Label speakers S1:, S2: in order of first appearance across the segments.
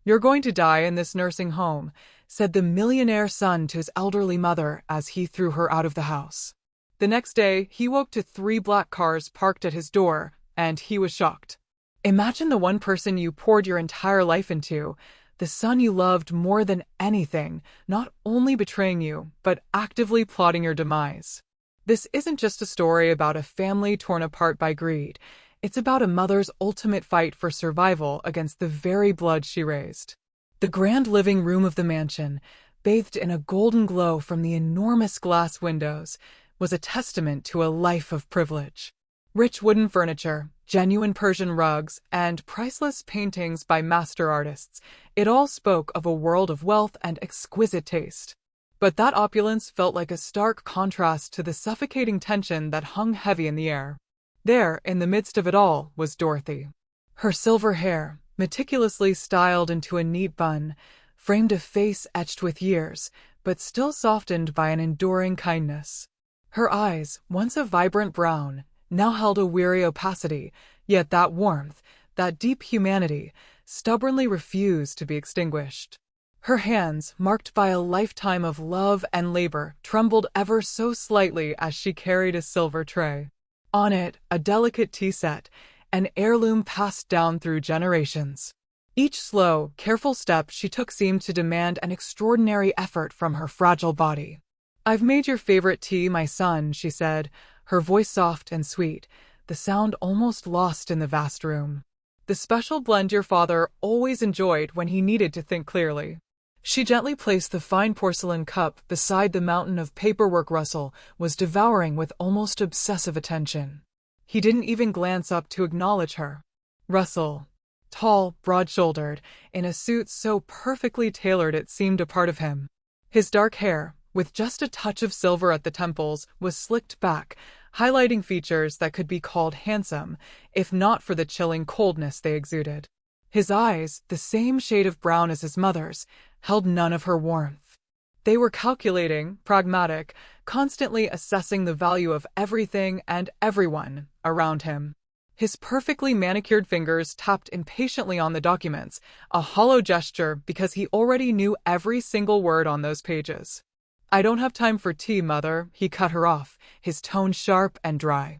S1: "You're going to die in this nursing home," said the millionaire son to his elderly mother as he threw her out of the house. The next day, he woke to 3 black cars parked at his door, and he was shocked. Imagine the one person you poured your entire life into, the son you loved more than anything, not only betraying you, but actively plotting your demise. This isn't just a story about a family torn apart by greed. It's about a mother's ultimate fight for survival against the very blood she raised. The grand living room of the mansion, bathed in a golden glow from the enormous glass windows, was a testament to a life of privilege. Rich wooden furniture, genuine Persian rugs, and priceless paintings by master artists, it all spoke of a world of wealth and exquisite taste. But that opulence felt like a stark contrast to the suffocating tension that hung heavy in the air. There, in the midst of it all, was Dorothy. Her silver hair, meticulously styled into a neat bun, framed a face etched with years, but still softened by an enduring kindness. Her eyes, once a vibrant brown, now held a weary opacity, yet that warmth, that deep humanity, stubbornly refused to be extinguished. Her hands, marked by a lifetime of love and labor, trembled ever so slightly as she carried a silver tray. On it, a delicate tea set, an heirloom passed down through generations. Each slow, careful step she took seemed to demand an extraordinary effort from her fragile body. "I've made your favorite tea, my son," she said, her voice soft and sweet, the sound almost lost in the vast room. "The special blend your father always enjoyed when he needed to think clearly." She gently placed the fine porcelain cup beside the mountain of paperwork Russell was devouring with almost obsessive attention. He didn't even glance up to acknowledge her. Russell, tall, broad-shouldered, in a suit so perfectly tailored it seemed a part of him. His dark hair, with just a touch of silver at the temples, was slicked back, highlighting features that could be called handsome, if not for the chilling coldness they exuded. His eyes, the same shade of brown as his mother's, held none of her warmth. They were calculating, pragmatic, constantly assessing the value of everything and everyone around him. His perfectly manicured fingers tapped impatiently on the documents, a hollow gesture because he already knew every single word on those pages. "I don't have time for tea, Mother," he cut her off, his tone sharp and dry.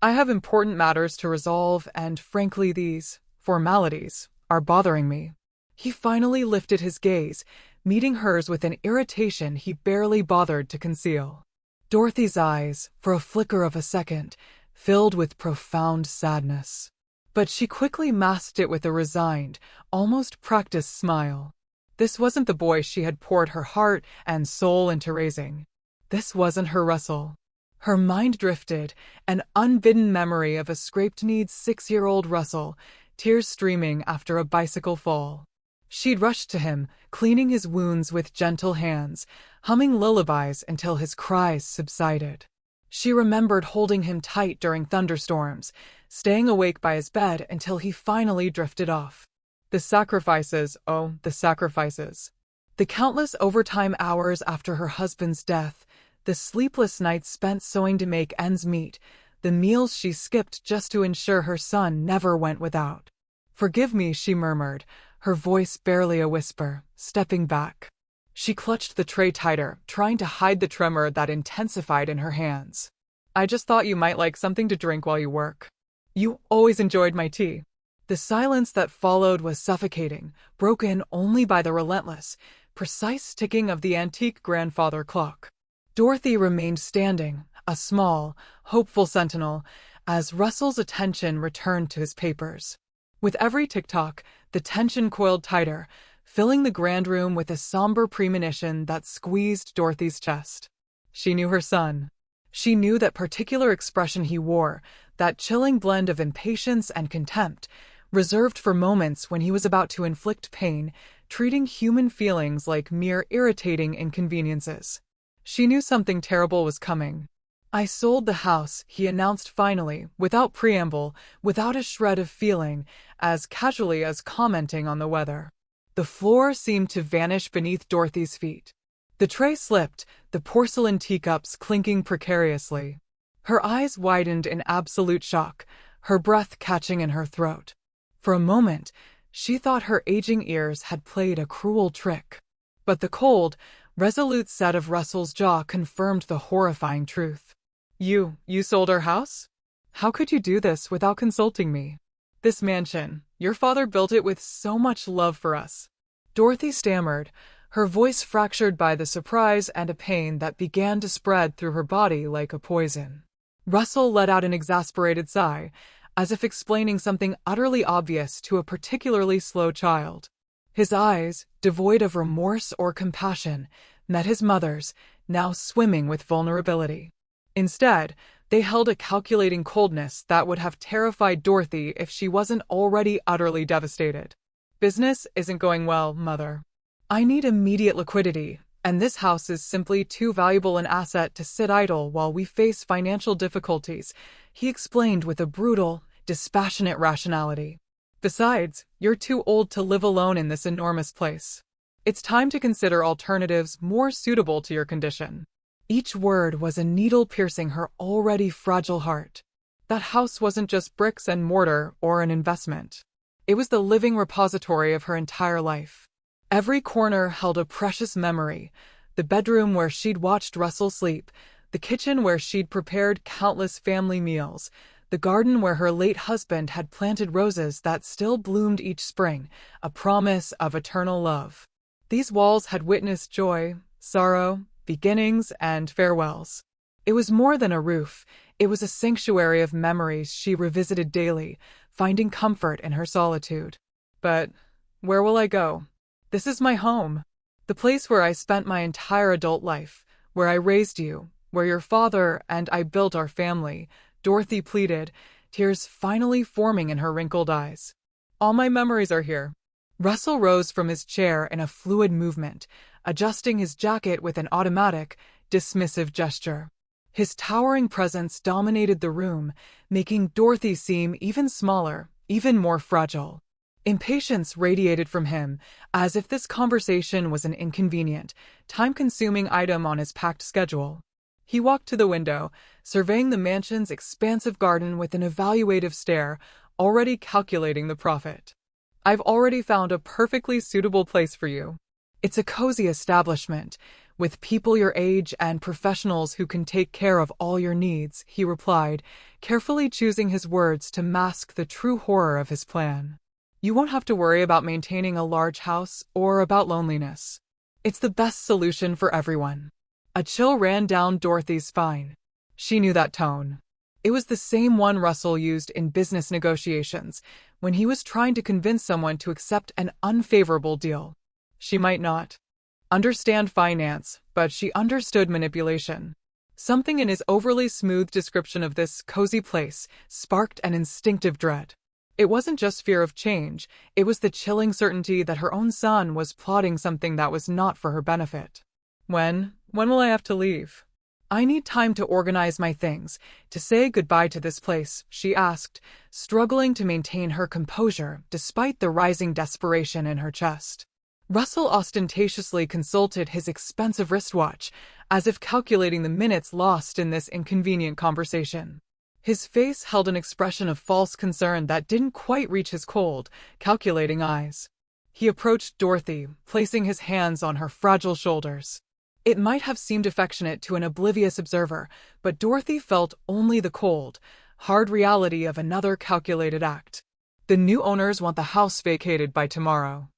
S1: "I have important matters to resolve, and frankly these formalities are bothering me." He finally lifted his gaze, meeting hers with an irritation he barely bothered to conceal. Dorothy's eyes, for a flicker of a second, filled with profound sadness. But she quickly masked it with a resigned, almost practiced smile. This wasn't the boy she had poured her heart and soul into raising. This wasn't her Russell. Her mind drifted, an unbidden memory of a scraped-kneed 6-year-old Russell, tears streaming after a bicycle fall. She'd rushed to him, cleaning his wounds with gentle hands, humming lullabies until his cries subsided. She remembered holding him tight during thunderstorms, staying awake by his bed until he finally drifted off. The sacrifices, oh, the sacrifices. The countless overtime hours after her husband's death, the sleepless nights spent sewing to make ends meet, the meals she skipped just to ensure her son never went without. "Forgive me," she murmured, her voice barely a whisper, stepping back. She clutched the tray tighter, trying to hide the tremor that intensified in her hands. "I just thought you might like something to drink while you work. You always enjoyed my tea." The silence that followed was suffocating, broken only by the relentless, precise ticking of the antique grandfather clock. Dorothy remained standing, a small, hopeful sentinel, as Russell's attention returned to his papers. With every tick-tock, the tension coiled tighter, filling the grand room with a somber premonition that squeezed Dorothy's chest. She knew her son. She knew that particular expression he wore, that chilling blend of impatience and contempt, reserved for moments when he was about to inflict pain, treating human feelings like mere irritating inconveniences. She knew something terrible was coming. "I sold the house," he announced finally, without preamble, without a shred of feeling, as casually as commenting on the weather. The floor seemed to vanish beneath Dorothy's feet. The tray slipped, the porcelain teacups clinking precariously. Her eyes widened in absolute shock, her breath catching in her throat. For a moment, She thought her aging ears had played a cruel trick. But the cold, resolute set of Russell's jaw confirmed the horrifying truth. You sold our house? How could you do this without consulting me? This mansion, your father built it with so much love for us. Dorothy stammered, her voice fractured by the surprise and a pain that began to spread through her body like a poison. Russell let out an exasperated sigh, as if explaining something utterly obvious to a particularly slow child. His eyes, devoid of remorse or compassion, met his mother's, now swimming with vulnerability. Instead, they held a calculating coldness that would have terrified Dorothy if she wasn't already utterly devastated. Business isn't going well, Mother. I need immediate liquidity, and this house is simply too valuable an asset to sit idle while we face financial difficulties, he explained with a brutal, dispassionate rationality. Besides, you're too old to live alone in this enormous place. It's time to consider alternatives more suitable to your condition. Each word was a needle piercing her already fragile heart. That house wasn't just bricks and mortar or an investment. It was the living repository of her entire life. Every corner held a precious memory: the bedroom where she'd watched Russell sleep, the kitchen where she'd prepared countless family meals, the garden where her late husband had planted roses that still bloomed each spring, a promise of eternal love. These walls had witnessed joy, sorrow, beginnings, and farewells. It was more than a roof, it was a sanctuary of memories she revisited daily, finding comfort in her solitude. But where will I go? This is my home, the place where I spent my entire adult life, where I raised you, where your father and I built our family, Dorothy pleaded, tears finally forming in her wrinkled eyes. All my memories are here. Russell rose from his chair in a fluid movement, adjusting his jacket with an automatic, dismissive gesture. His towering presence dominated the room, making Dorothy seem even smaller, even more fragile. Impatience radiated from him, as if this conversation was an inconvenient, time-consuming item on his packed schedule. He walked to the window, surveying the mansion's expansive garden with an evaluative stare, already calculating the profit. I've already found a perfectly suitable place for you. It's a cozy establishment, with people your age and professionals who can take care of all your needs, he replied, carefully choosing his words to mask the true horror of his plan. You won't have to worry about maintaining a large house or about loneliness. It's the best solution for everyone. A chill ran down Dorothy's spine. She knew that tone. It was the same one Russell used in business negotiations, when he was trying to convince someone to accept an unfavorable deal. She might not understand finance, but she understood manipulation. Something in his overly smooth description of this cozy place sparked an instinctive dread. It wasn't just fear of change, it was the chilling certainty that her own son was plotting something that was not for her benefit. When will I have to leave? I need time to organize my things, to say goodbye to this place, she asked, struggling to maintain her composure despite the rising desperation in her chest. Russell ostentatiously consulted his expensive wristwatch, as if calculating the minutes lost in this inconvenient conversation. His face held an expression of false concern that didn't quite reach his cold, calculating eyes. He approached Dorothy, placing his hands on her fragile shoulders. It might have seemed affectionate to an oblivious observer, but Dorothy felt only the cold, hard reality of another calculated act. The new owners want the house vacated by tomorrow.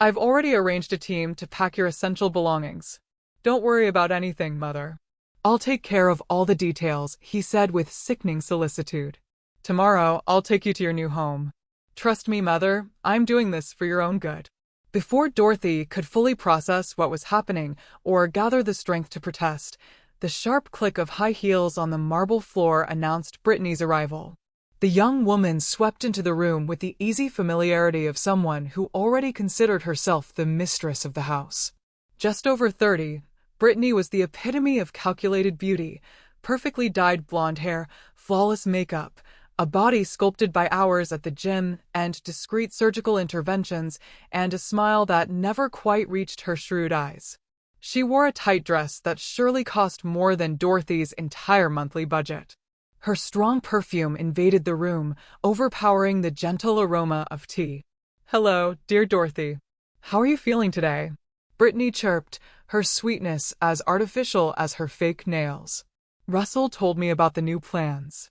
S1: I've already arranged a team to pack your essential belongings. Don't worry about anything, Mother. I'll take care of all the details, he said with sickening solicitude. Tomorrow, I'll take you to your new home. Trust me, Mother, I'm doing this for your own good. Before Dorothy could fully process what was happening or gather the strength to protest, the sharp click of high heels on the marble floor announced Brittany's arrival. The young woman swept into the room with the easy familiarity of someone who already considered herself the mistress of the house. Just over 30, Brittany was the epitome of calculated beauty: perfectly dyed blonde hair, flawless makeup, a body sculpted by hours at the gym and discreet surgical interventions, and a smile that never quite reached her shrewd eyes. She wore a tight dress that surely cost more than Dorothy's entire monthly budget. Her strong perfume invaded the room, overpowering the gentle aroma of tea. Hello, dear Dorothy. How are you feeling today? Brittany chirped, her sweetness as artificial as her fake nails. Russell told me about the new plans.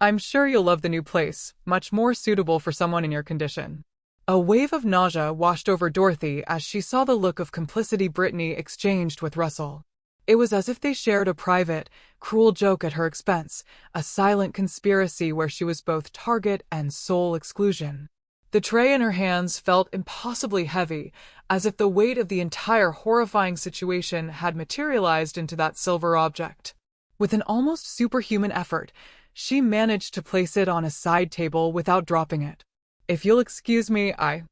S1: I'm sure you'll love the new place, much more suitable for someone in your condition. A wave of nausea washed over Dorothy as she saw the look of complicity Brittany exchanged with Russell. It was as if they shared a private, cruel joke at her expense, a silent conspiracy where she was both target and sole exclusion. The tray in her hands felt impossibly heavy, as if the weight of the entire horrifying situation had materialized into that silver object. With an almost superhuman effort, she managed to place it on a side table without dropping it. If you'll excuse me, I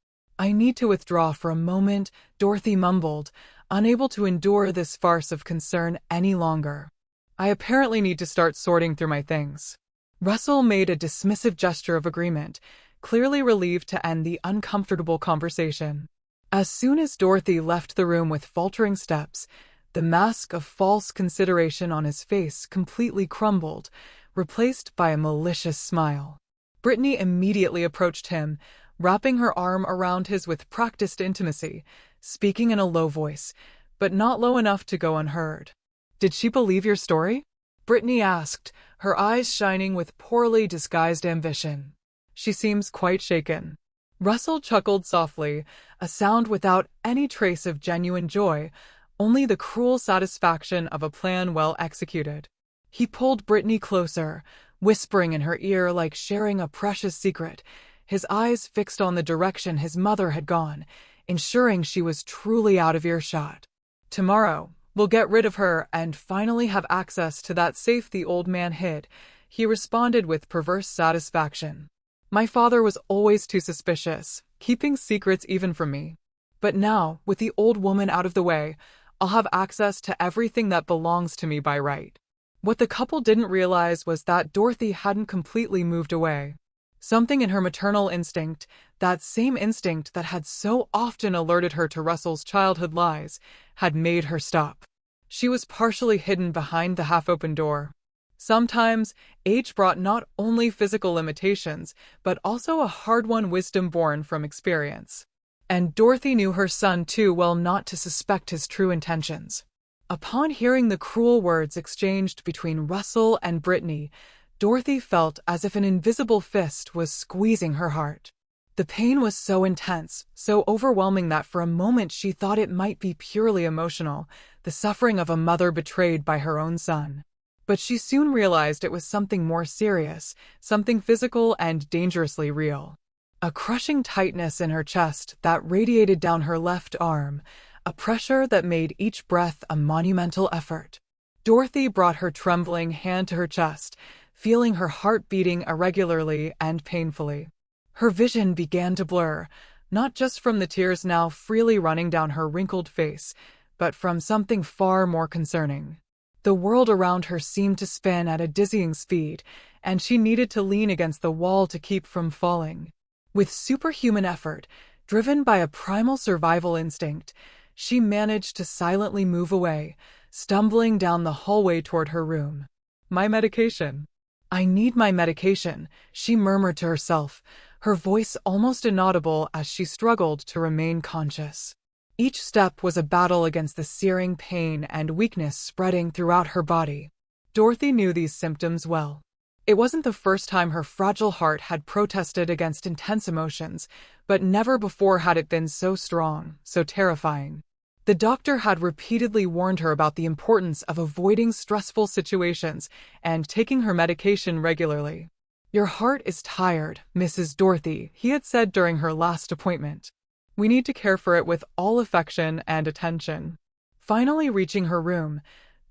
S1: need to withdraw for a moment, Dorothy mumbled, unable to endure this farce of concern any longer. I apparently need to start sorting through my things. Russell made a dismissive gesture of agreement, clearly relieved to end the uncomfortable conversation. As soon as Dorothy left the room with faltering steps, the mask of false consideration on his face completely crumbled, replaced by a malicious smile. Brittany immediately approached him, wrapping her arm around his with practiced intimacy, speaking in a low voice, but not low enough to go unheard. Did she believe your story? Brittany asked, her eyes shining with poorly disguised ambition. She seems quite shaken. Russell chuckled softly, a sound without any trace of genuine joy, only the cruel satisfaction of a plan well executed. He pulled Brittany closer, whispering in her ear like sharing a precious secret, his eyes fixed on the direction his mother had gone, ensuring she was truly out of earshot. Tomorrow, we'll get rid of her and finally have access to that safe the old man hid, he responded with perverse satisfaction. My father was always too suspicious, keeping secrets even from me. But now, with the old woman out of the way, I'll have access to everything that belongs to me by right. What the couple didn't realize was that Dorothy hadn't completely moved away. Something in her maternal instinct, that same instinct that had so often alerted her to Russell's childhood lies, had made her stop. She was partially hidden behind the half-open door. Sometimes, age brought not only physical limitations, but also a hard-won wisdom born from experience. And Dorothy knew her son too well not to suspect his true intentions. Upon hearing the cruel words exchanged between Russell and Brittany, Dorothy felt as if an invisible fist was squeezing her heart. The pain was so intense, so overwhelming that for a moment she thought it might be purely emotional, the suffering of a mother betrayed by her own son. But she soon realized it was something more serious, something physical and dangerously real. A crushing tightness in her chest that radiated down her left arm, a pressure that made each breath a monumental effort. Dorothy brought her trembling hand to her chest, feeling her heart beating irregularly and painfully. Her vision began to blur, not just from the tears now freely running down her wrinkled face, but from something far more concerning. The world around her seemed to spin at a dizzying speed, and she needed to lean against the wall to keep from falling. With superhuman effort, driven by a primal survival instinct, she managed to silently move away, stumbling down the hallway toward her room. My medication. I need my medication, she murmured to herself, her voice almost inaudible as she struggled to remain conscious. Each step was a battle against the searing pain and weakness spreading throughout her body. Dorothy knew these symptoms well. It wasn't the first time her fragile heart had protested against intense emotions, but never before had it been so strong, so terrifying. The doctor had repeatedly warned her about the importance of avoiding stressful situations and taking her medication regularly. Your heart is tired, Mrs. Dorothy, he had said during her last appointment. We need to care for it with all affection and attention. Finally reaching her room,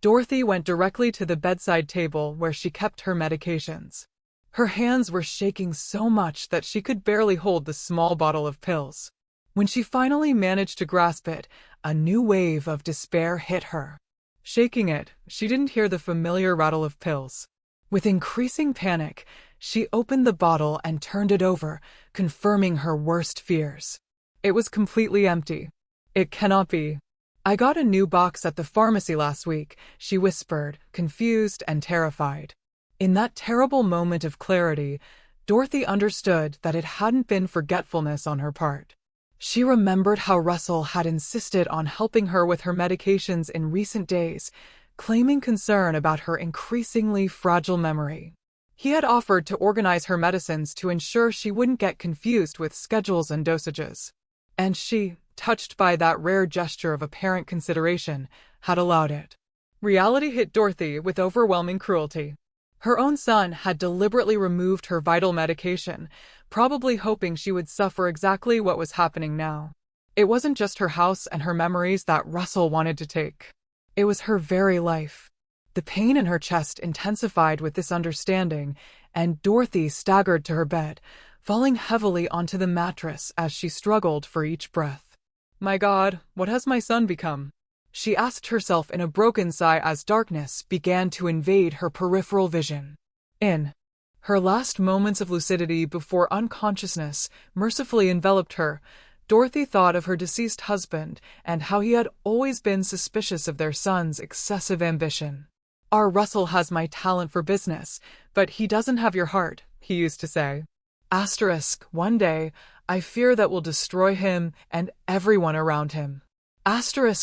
S1: Dorothy went directly to the bedside table where she kept her medications. Her hands were shaking so much that she could barely hold the small bottle of pills. When she finally managed to grasp it, a new wave of despair hit her. Shaking it, she didn't hear the familiar rattle of pills. With increasing panic, she opened the bottle and turned it over, confirming her worst fears. It was completely empty. It cannot be. I got a new box at the pharmacy last week, she whispered, confused and terrified. In that terrible moment of clarity, Dorothy understood that it hadn't been forgetfulness on her part. She remembered how Russell had insisted on helping her with her medications in recent days, claiming concern about her increasingly fragile memory. He had offered to organize her medicines to ensure she wouldn't get confused with schedules and dosages. And she, touched by that rare gesture of apparent consideration, had allowed it. Reality hit Dorothy with overwhelming cruelty. Her own son had deliberately removed her vital medication, probably hoping she would suffer exactly what was happening now. It wasn't just her house and her memories that Russell wanted to take. It was her very life. The pain in her chest intensified with this understanding, and Dorothy staggered to her bed, falling heavily onto the mattress as she struggled for each breath. "My God, what has my son become?" she asked herself in a broken sigh as darkness began to invade her peripheral vision. In her last moments of lucidity before unconsciousness mercifully enveloped her, Dorothy thought of her deceased husband and how he had always been suspicious of their son's excessive ambition. "Our Russell has my talent for business, but he doesn't have your heart," he used to say. One day, I fear that will destroy him and everyone around him.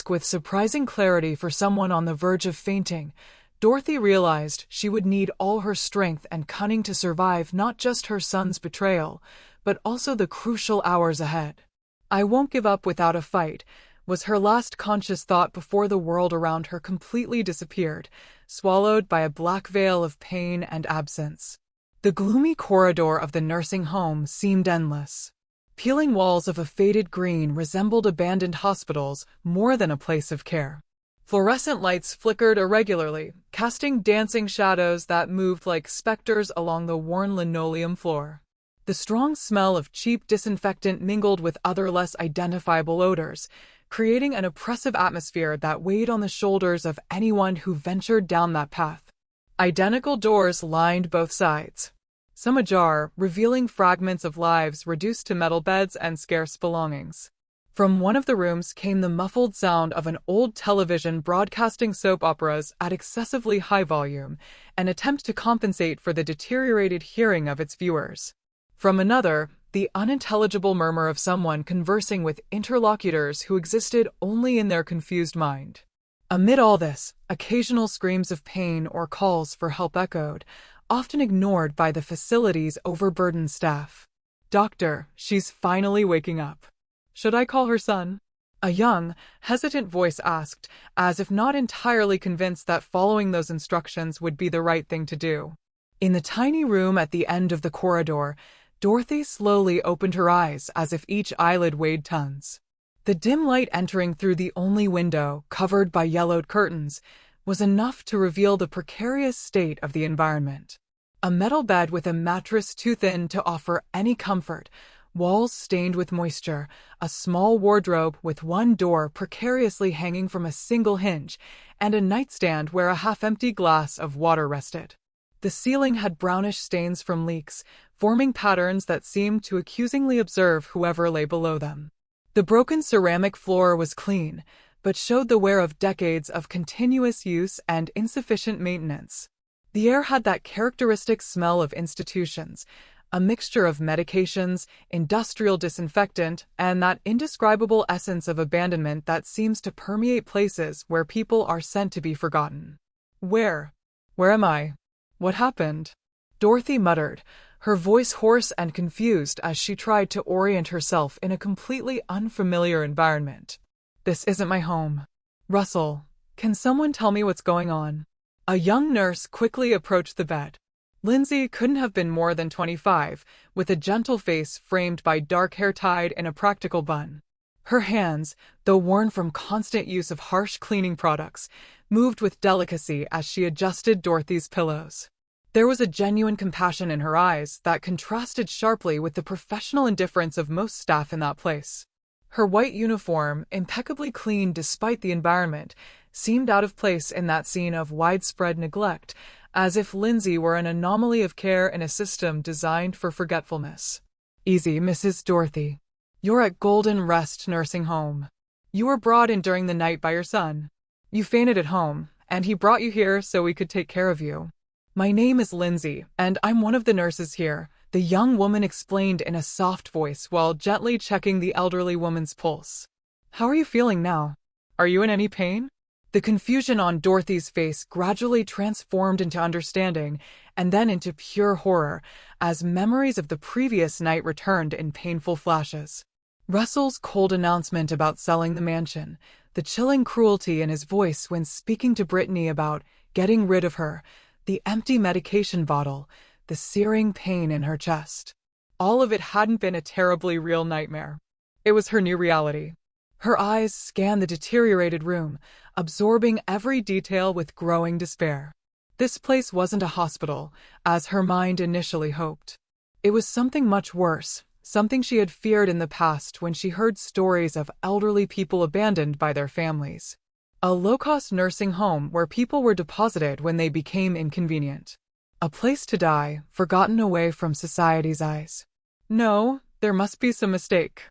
S1: With surprising clarity for someone on the verge of fainting, Dorothy realized she would need all her strength and cunning to survive not just her son's betrayal, but also the crucial hours ahead. "I won't give up without a fight," was her last conscious thought before the world around her completely disappeared, swallowed by a black veil of pain and absence. The gloomy corridor of the nursing home seemed endless. Peeling walls of a faded green resembled abandoned hospitals more than a place of care. Fluorescent lights flickered irregularly, casting dancing shadows that moved like specters along the worn linoleum floor. The strong smell of cheap disinfectant mingled with other less identifiable odors, creating an oppressive atmosphere that weighed on the shoulders of anyone who ventured down that path. Identical doors lined both sides, some ajar, revealing fragments of lives reduced to metal beds and scarce belongings. From one of the rooms came the muffled sound of an old television broadcasting soap operas at excessively high volume, an attempt to compensate for the deteriorated hearing of its viewers. From another, the unintelligible murmur of someone conversing with interlocutors who existed only in their confused mind. Amid all this, occasional screams of pain or calls for help echoed, often ignored by the facility's overburdened staff. "Doctor, she's finally waking up. Should I call her son?" a young, hesitant voice asked, as if not entirely convinced that following those instructions would be the right thing to do. In the tiny room at the end of the corridor, Dorothy slowly opened her eyes as if each eyelid weighed tons. The dim light entering through the only window, covered by yellowed curtains, was enough to reveal the precarious state of the environment. A metal bed with a mattress too thin to offer any comfort, walls stained with moisture, a small wardrobe with one door precariously hanging from a single hinge, and a nightstand where a half-empty glass of water rested. The ceiling had brownish stains from leaks, forming patterns that seemed to accusingly observe whoever lay below them. The broken ceramic floor was clean, but showed the wear of decades of continuous use and insufficient maintenance. The air had that characteristic smell of institutions, a mixture of medications, industrial disinfectant, and that indescribable essence of abandonment that seems to permeate places where people are sent to be forgotten. Where am I? What happened?" Dorothy muttered, her voice hoarse and confused as she tried to orient herself in a completely unfamiliar environment. "This isn't my home. Russell, can someone tell me what's going on?" A young nurse quickly approached the bed. Lindsay couldn't have been more than 25, with a gentle face framed by dark hair tied in a practical bun. Her hands, though worn from constant use of harsh cleaning products, moved with delicacy as she adjusted Dorothy's pillows. There was a genuine compassion in her eyes that contrasted sharply with the professional indifference of most staff in that place. Her white uniform, impeccably clean despite the environment, seemed out of place in that scene of widespread neglect, as if Lindsay were an anomaly of care in a system designed for forgetfulness. "Easy, Mrs. Dorothy. You're at Golden Rest Nursing Home. You were brought in during the night by your son. You fainted at home, and he brought you here so we could take care of you. My name is Lindsay, and I'm one of the nurses here," the young woman explained in a soft voice while gently checking the elderly woman's pulse. "How are you feeling now? Are you in any pain?" The confusion on Dorothy's face gradually transformed into understanding and then into pure horror as memories of the previous night returned in painful flashes. Russell's cold announcement about selling the mansion, the chilling cruelty in his voice when speaking to Brittany about getting rid of her, the empty medication bottle, the searing pain in her chest. All of it hadn't been a terribly real nightmare. It was her new reality. Her eyes scanned the deteriorated room, absorbing every detail with growing despair. This place wasn't a hospital, as her mind initially hoped. It was something much worse, something she had feared in the past when she heard stories of elderly people abandoned by their families. A low-cost nursing home where people were deposited when they became inconvenient. A place to die, forgotten away from society's eyes. No, there must be some mistake.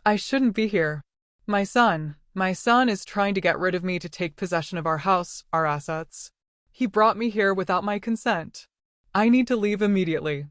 S1: I shouldn't be here. My son is trying to get rid of me to take possession of our house, our assets. He brought me here without my consent. I need to leave immediately.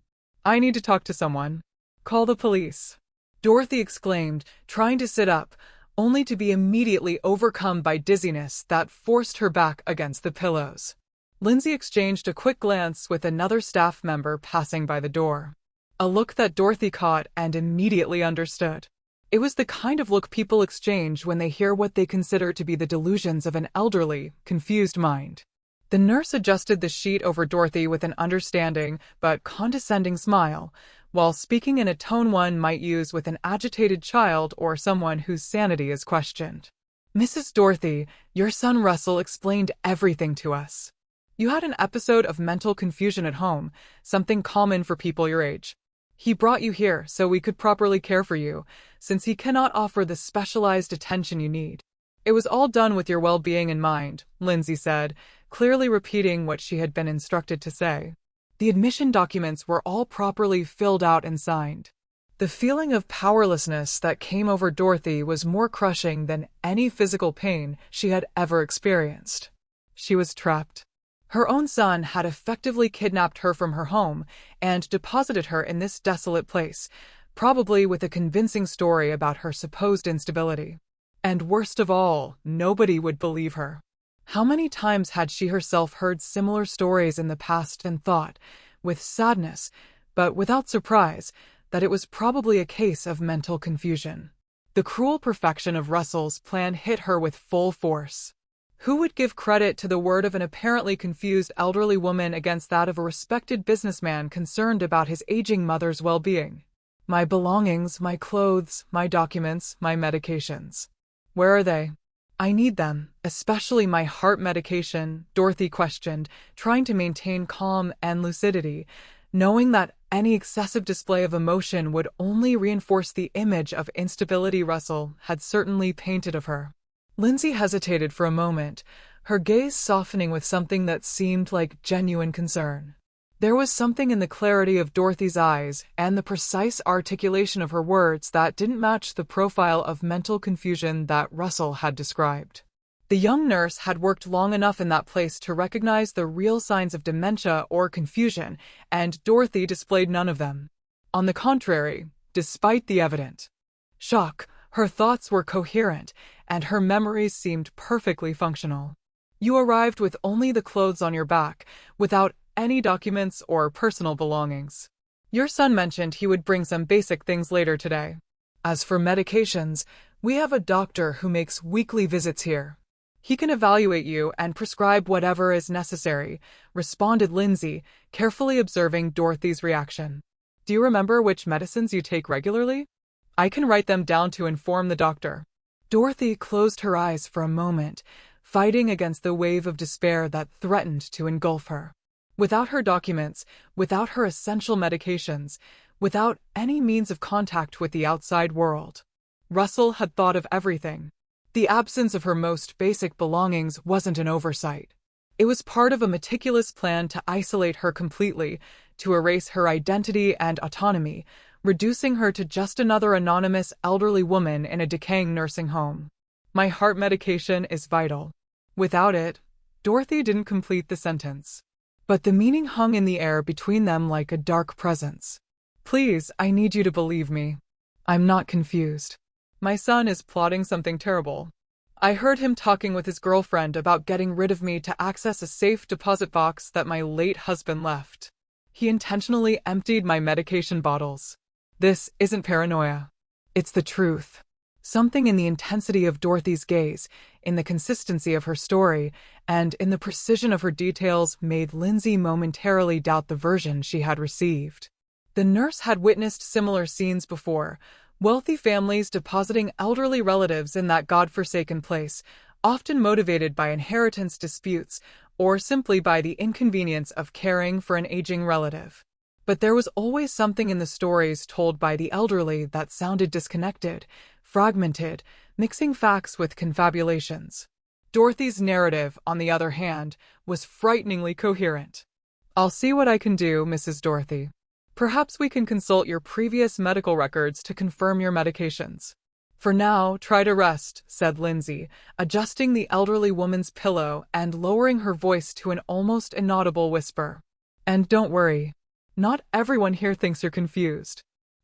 S1: I need to talk to someone. Call the police. Dorothy exclaimed, trying to sit up, only to be immediately overcome by dizziness that forced her back against the pillows. Lindsay exchanged a quick glance with another staff member passing by the door. A look that Dorothy caught and immediately understood. It was the kind of look people exchange when they hear what they consider to be the delusions of an elderly, confused mind. The nurse adjusted the sheet over Dorothy with an understanding but condescending smile, while speaking in a tone one might use with an agitated child or someone whose sanity is questioned. "Mrs. Dorothy, your son Russell explained everything to us. You had an episode of mental confusion at home, something common for people your age. He brought you here so we could properly care for you, since he cannot offer the specialized attention you need. It was all done with your well-being in mind," Lindsay said, clearly repeating what she had been instructed to say. The admission documents were all properly filled out and signed. The feeling of powerlessness that came over Dorothy was more crushing than any physical pain she had ever experienced. She was trapped. Her own son had effectively kidnapped her from her home and deposited her in this desolate place, probably with a convincing story about her supposed instability. And worst of all, nobody would believe her. How many times had she herself heard similar stories in the past and thought, with sadness, but without surprise, that it was probably a case of mental confusion. The cruel perfection of Russell's plan hit her with full force. Who would give credit to the word of an apparently confused elderly woman against that of a respected businessman concerned about his aging mother's well-being? "My belongings, my clothes, my documents, my medications. Where are they? I need them, especially my heart medication," Dorothy questioned, trying to maintain calm and lucidity, knowing that any excessive display of emotion would only reinforce the image of instability Russell had certainly painted of her. Lindsay hesitated for a moment, her gaze softening with something that seemed like genuine concern. There was something in the clarity of Dorothy's eyes and the precise articulation of her words that didn't match the profile of mental confusion that Russell had described. The young nurse had worked long enough in that place to recognize the real signs of dementia or confusion, and Dorothy displayed none of them. On the contrary, despite the evident shock, her thoughts were coherent, and her memories seemed perfectly functional. "You arrived with only the clothes on your back, without any documents or personal belongings. Your son mentioned he would bring some basic things later today. As for medications, we have a doctor who makes weekly visits here. He can evaluate you and prescribe whatever is necessary," responded Lindsay, carefully observing Dorothy's reaction. "Do you remember which medicines you take regularly? I can write them down to inform the doctor." Dorothy closed her eyes for a moment, fighting against the wave of despair that threatened to engulf her. Without her documents, without her essential medications, without any means of contact with the outside world. Russell had thought of everything. The absence of her most basic belongings wasn't an oversight. It was part of a meticulous plan to isolate her completely, to erase her identity and autonomy, reducing her to just another anonymous elderly woman in a decaying nursing home. "My heart medication is vital. Without it," Dorothy didn't complete the sentence. But the meaning hung in the air between them like a dark presence. Please, I need you to believe me. I'm not confused. My son is plotting something terrible. I heard him talking with his girlfriend about getting rid of me to access a safe deposit box that my late husband left. He intentionally emptied my medication bottles. This isn't paranoia. It's the truth. Something in the intensity of Dorothy's gaze, in the consistency of her story, and in the precision of her details made Lindsay momentarily doubt the version she had received. The nurse had witnessed similar scenes before, wealthy families depositing elderly relatives in that godforsaken place, often motivated by inheritance disputes or simply by the inconvenience of caring for an aging relative. But there was always something in the stories told by the elderly that sounded disconnected, fragmented, mixing facts with confabulations. Dorothy's narrative, on the other hand, was frighteningly coherent. I'll see what I can do, Mrs. Dorothy. Perhaps we can consult your previous medical records to confirm your medications. For now, try to rest, said Lindsay, adjusting the elderly woman's pillow and lowering her voice to an almost inaudible whisper. And don't worry. Not everyone here thinks you're confused.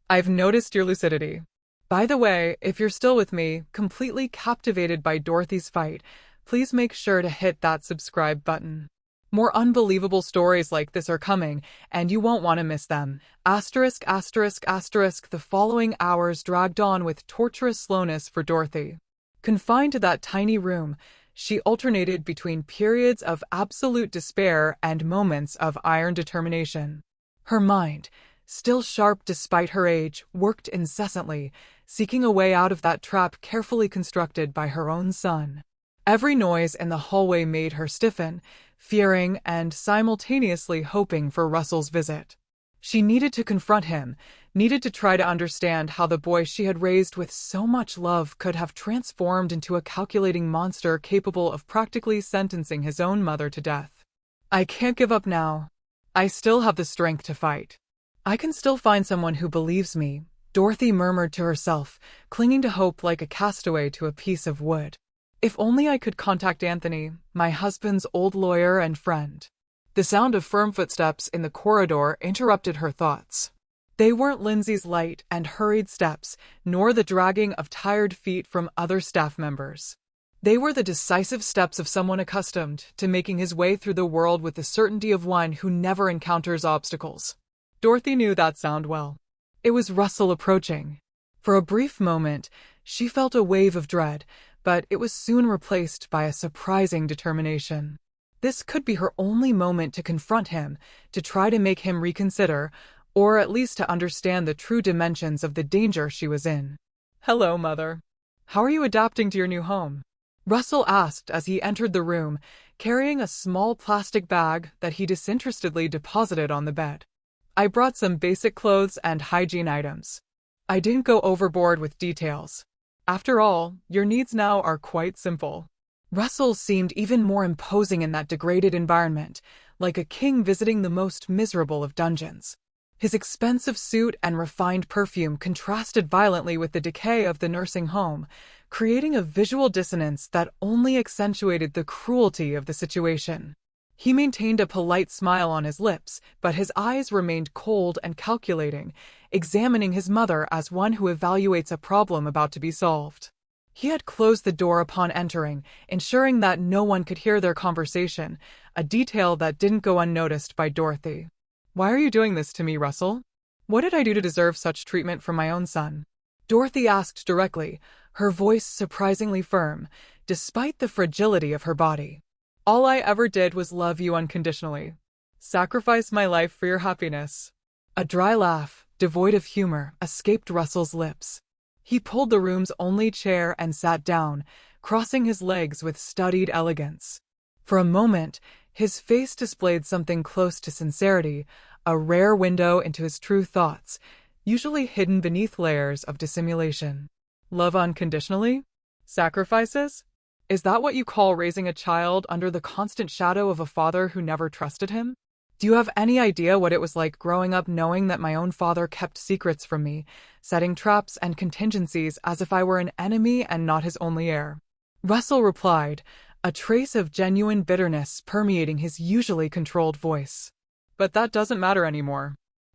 S1: I've noticed your lucidity. By the way, if you're still with me, completely captivated by Dorothy's fight, please make sure to hit that subscribe button. More unbelievable stories like this are coming, and you won't want to miss them. Asterisk, asterisk, asterisk. The following hours dragged on with torturous slowness for Dorothy. Confined to that tiny room, she alternated between periods of absolute despair and moments of iron determination. Her mind, still sharp despite her age, worked incessantly, seeking a way out of that trap carefully constructed by her own son. Every noise in the hallway made her stiffen, fearing and simultaneously hoping for Russell's visit. She needed to confront him, needed to try to understand how the boy she had raised with so much love could have transformed into a calculating monster capable of practically sentencing his own mother to death. I can't give up now. I still have the strength to fight. I can still find someone who believes me, Dorothy murmured to herself, clinging to hope like a castaway to a piece of wood. If only I could contact Anthony, my husband's old lawyer and friend. The sound of firm footsteps in the corridor interrupted her thoughts. They weren't Lindsay's light and hurried steps, nor the dragging of tired feet from other staff members. They were the decisive steps of someone accustomed to making his way through the world with the certainty of one who never encounters obstacles. Dorothy knew that sound well. It was Russell approaching. For a brief moment, she felt a wave of dread, but it was soon replaced by a surprising determination. This could be her only moment to confront him, to try to make him reconsider, or at least to understand the true dimensions of the danger she was in. Hello, Mother. How are you adapting to your new home? Russell asked as he entered the room, carrying a small plastic bag that he disinterestedly deposited on the bed. I brought some basic clothes and hygiene items. I didn't go overboard with details. After all, your needs now are quite simple. Russell seemed even more imposing in that degraded environment, like a king visiting the most miserable of dungeons. His expensive suit and refined perfume contrasted violently with the decay of the nursing home, creating a visual dissonance that only accentuated the cruelty of the situation. He maintained a polite smile on his lips, but his eyes remained cold and calculating, examining his mother as one who evaluates a problem about to be solved. He had closed the door upon entering, ensuring that no one could hear their conversation, a detail that didn't go unnoticed by Dorothy. Why are you doing this to me, Russell? What did I do to deserve such treatment from my own son? Dorothy asked directly, her voice surprisingly firm, despite the fragility of her body. All I ever did was love you unconditionally. Sacrifice my life for your happiness. A dry laugh, devoid of humor, escaped Russell's lips. He pulled the room's only chair and sat down, crossing his legs with studied elegance. For a moment, his face displayed something close to sincerity, a rare window into his true thoughts, usually hidden beneath layers of dissimulation. Love unconditionally? Sacrifices? Is that what you call raising a child under the constant shadow of a father who never trusted him? Do you have any idea what it was like growing up knowing that my own father kept secrets from me, setting traps and contingencies as if I were an enemy and not his only heir? Russell replied, a trace of genuine bitterness permeating his usually controlled voice. But that doesn't matter anymore.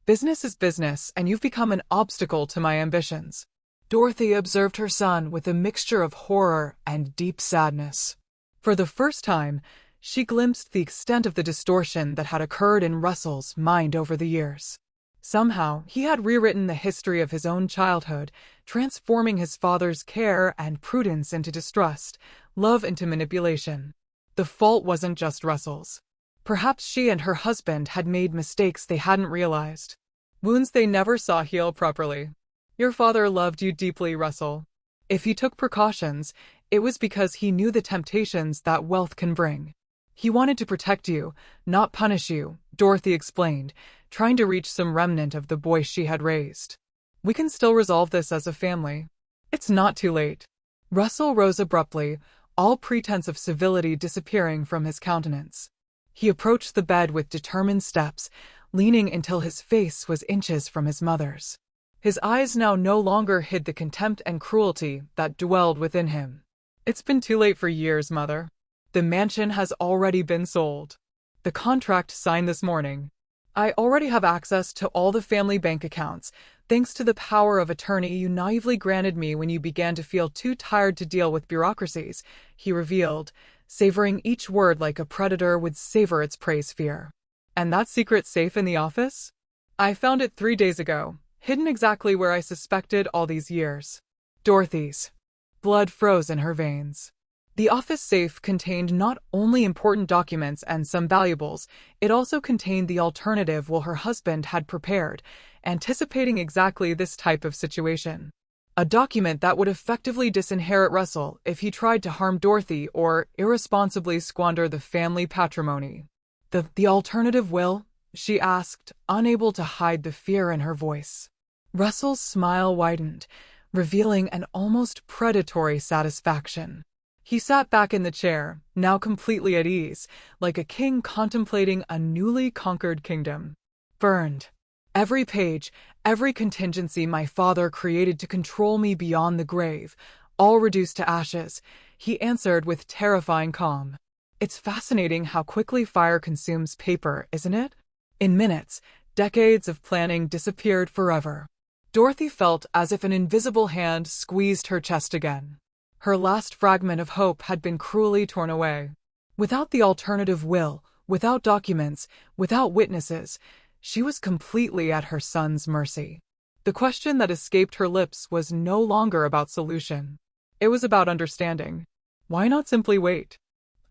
S1: Business is business, and you've become an obstacle to my ambitions." Dorothy observed her son with a mixture of horror and deep sadness. For the first time, she glimpsed the extent of the distortion that had occurred in Russell's mind over the years. Somehow, he had rewritten the history of his own childhood, transforming his father's care and prudence into distrust, love into manipulation. The fault wasn't just Russell's. Perhaps she and her husband had made mistakes they hadn't realized. Wounds they never saw heal properly. "Your father loved you deeply, Russell. If he took precautions, it was because he knew the temptations that wealth can bring. He wanted to protect you, not punish you," Dorothy explained, trying to reach some remnant of the boy she had raised. "We can still resolve this as a family. It's not too late." Russell rose abruptly, all pretense of civility disappearing from his countenance. He approached the bed with determined steps, leaning until his face was inches from his mother's. His eyes now no longer hid the contempt and cruelty that dwelled within him. "It's been too late for years, Mother. The mansion has already been sold. The contract signed this morning. I already have access to all the family bank accounts, thanks to the power of attorney you naively granted me when you began to feel too tired to deal with bureaucracies," he revealed, savoring each word like a predator would savor its prey sphere. "And that secret safe in the office? I found it 3 days ago, hidden exactly where I suspected all these years." Dorothy's blood froze in her veins. The office safe contained not only important documents and some valuables, it also contained the alternative Will her husband had prepared, anticipating exactly this type of situation. A document that would effectively disinherit Russell if he tried to harm Dorothy or irresponsibly squander the family patrimony. The alternative will?" she asked, unable to hide the fear in her voice. Russell's smile widened, revealing an almost predatory satisfaction. He sat back in the chair, now completely at ease, like a king contemplating a newly conquered kingdom. "Burned. Every page, every contingency my father created to control me beyond the grave, all reduced to ashes," he answered with terrifying calm. "It's fascinating how quickly fire consumes paper, isn't it? In minutes, decades of planning disappeared forever." Dorothy felt as if an invisible hand squeezed her chest again. Her last fragment of hope had been cruelly torn away. Without the alternative will, without documents, without witnesses, she was completely at her son's mercy. The question that escaped her lips was no longer about solution. It was about understanding. Why not simply wait?